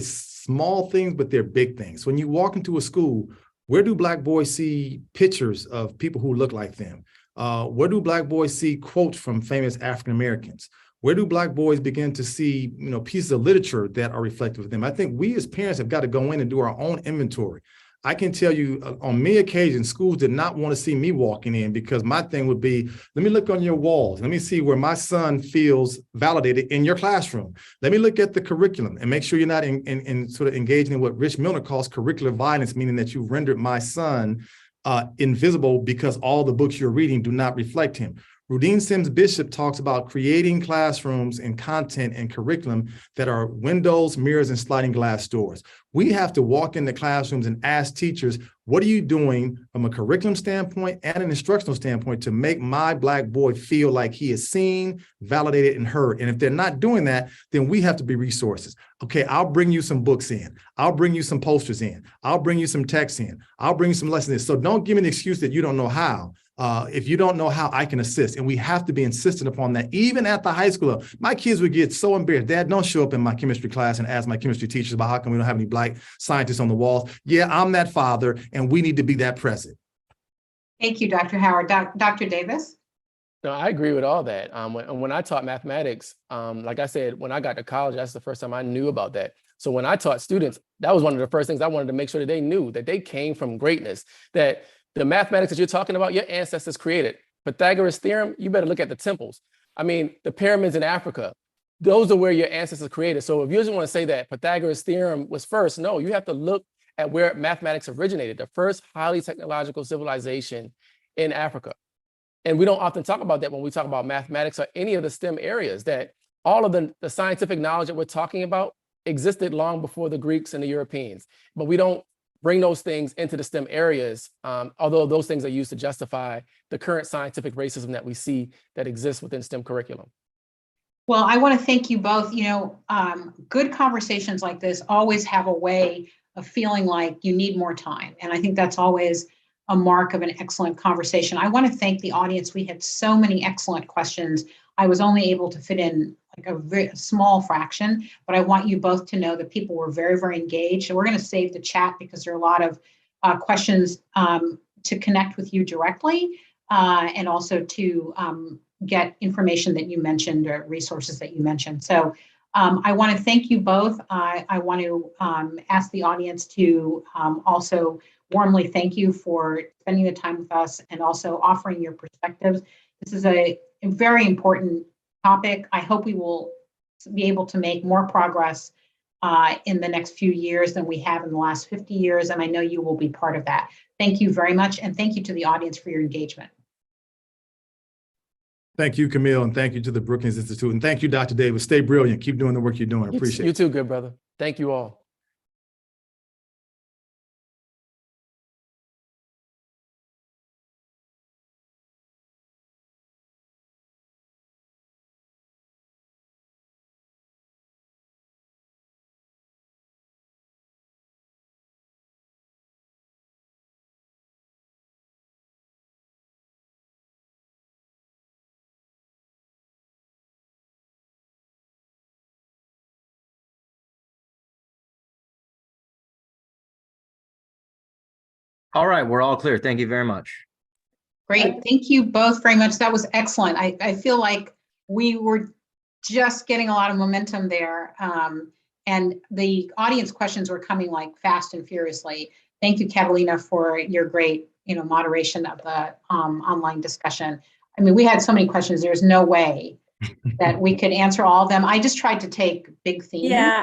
small things, but they're big things. When you walk into a school, where do Black boys see pictures of people who look like them? Where do Black boys see quotes from famous African Americans? Where do Black boys begin to see, pieces of literature that are reflective of them? I think we as parents have got to go in and do our own inventory. I can tell you on many occasions, schools did not want to see me walking in because my thing would be, let me look on your walls. Let me see where my son feels validated in your classroom. Let me look at the curriculum and make sure you're not in sort of engaging in what Rich Milner calls curricular violence, meaning that you've rendered my son invisible because all the books you're reading do not reflect him. Rudine Sims Bishop talks about creating classrooms and content and curriculum that are windows, mirrors, and sliding glass doors. We have to walk into classrooms and ask teachers, what are you doing from a curriculum standpoint and an instructional standpoint to make my Black boy feel like he is seen, validated, and heard? And if they're not doing that, then we have to be resources. Okay, I'll bring you some books in. I'll bring you some posters in. I'll bring you some texts in. I'll bring you some lessons in. So don't give me an excuse that you don't know how. If you don't know how, I can assist. And we have to be insistent upon that, even at the high school level. My kids would get so embarrassed. Dad, don't show up in my chemistry class and ask my chemistry teachers about how come we don't have any Black scientists on the walls. Yeah, I'm that father, and we need to be that present. Thank you, Dr. Howard. Dr. Davis? No, I agree with all that. When I taught mathematics, like I said, when I got to college, that's the first time I knew about that. So when I taught students, that was one of the first things I wanted to make sure that they knew, that they came from greatness, that the mathematics that you're talking about, your ancestors created. Pythagoras' theorem, you better look at the temples. I mean, the pyramids in Africa, those are where your ancestors created. So if you just want to say that Pythagoras' theorem was first, no, you have to look at where mathematics originated, the first highly technological civilization in Africa. And we don't often talk about that when we talk about mathematics or any of the STEM areas, that all of the scientific knowledge that we're talking about existed long before the Greeks and the Europeans. But we don't bring those things into the STEM areas, although those things are used to justify the current scientific racism that we see that exists within STEM curriculum. Well, I want to thank you both. You know, good conversations like this always have a way of feeling like you need more time. And I think that's always a mark of an excellent conversation. I want to thank the audience. We had so many excellent questions. I was only able to fit in like a very small fraction, but I want you both to know that people were very, very engaged. And we're going to save the chat because there are a lot of questions to connect with you directly and also to get information that you mentioned or resources that you mentioned. So I want to thank you both. I want to ask the audience to also warmly thank you for spending the time with us and also offering your perspectives. This is a very important topic. I hope we will be able to make more progress in the next few years than we have in the last 50 years, and I know you will be part of that. Thank you very much, and thank you to the audience for your engagement. Thank you, Camille, and thank you to the Brookings Institute. And thank you, Dr. Davis. Stay brilliant. Keep doing the work you're doing. I appreciate it. You too, good brother. Thank you all. All right, we're all clear. Thank you very much. Great. Thank you both very much. That was excellent. I feel like we were just getting a lot of momentum there. And the audience questions were coming like fast and furiously. Thank you, Catalina, for your great, moderation of the online discussion. I mean, we had so many questions. There's no way that we could answer all of them. I just tried to take big themes. Yeah.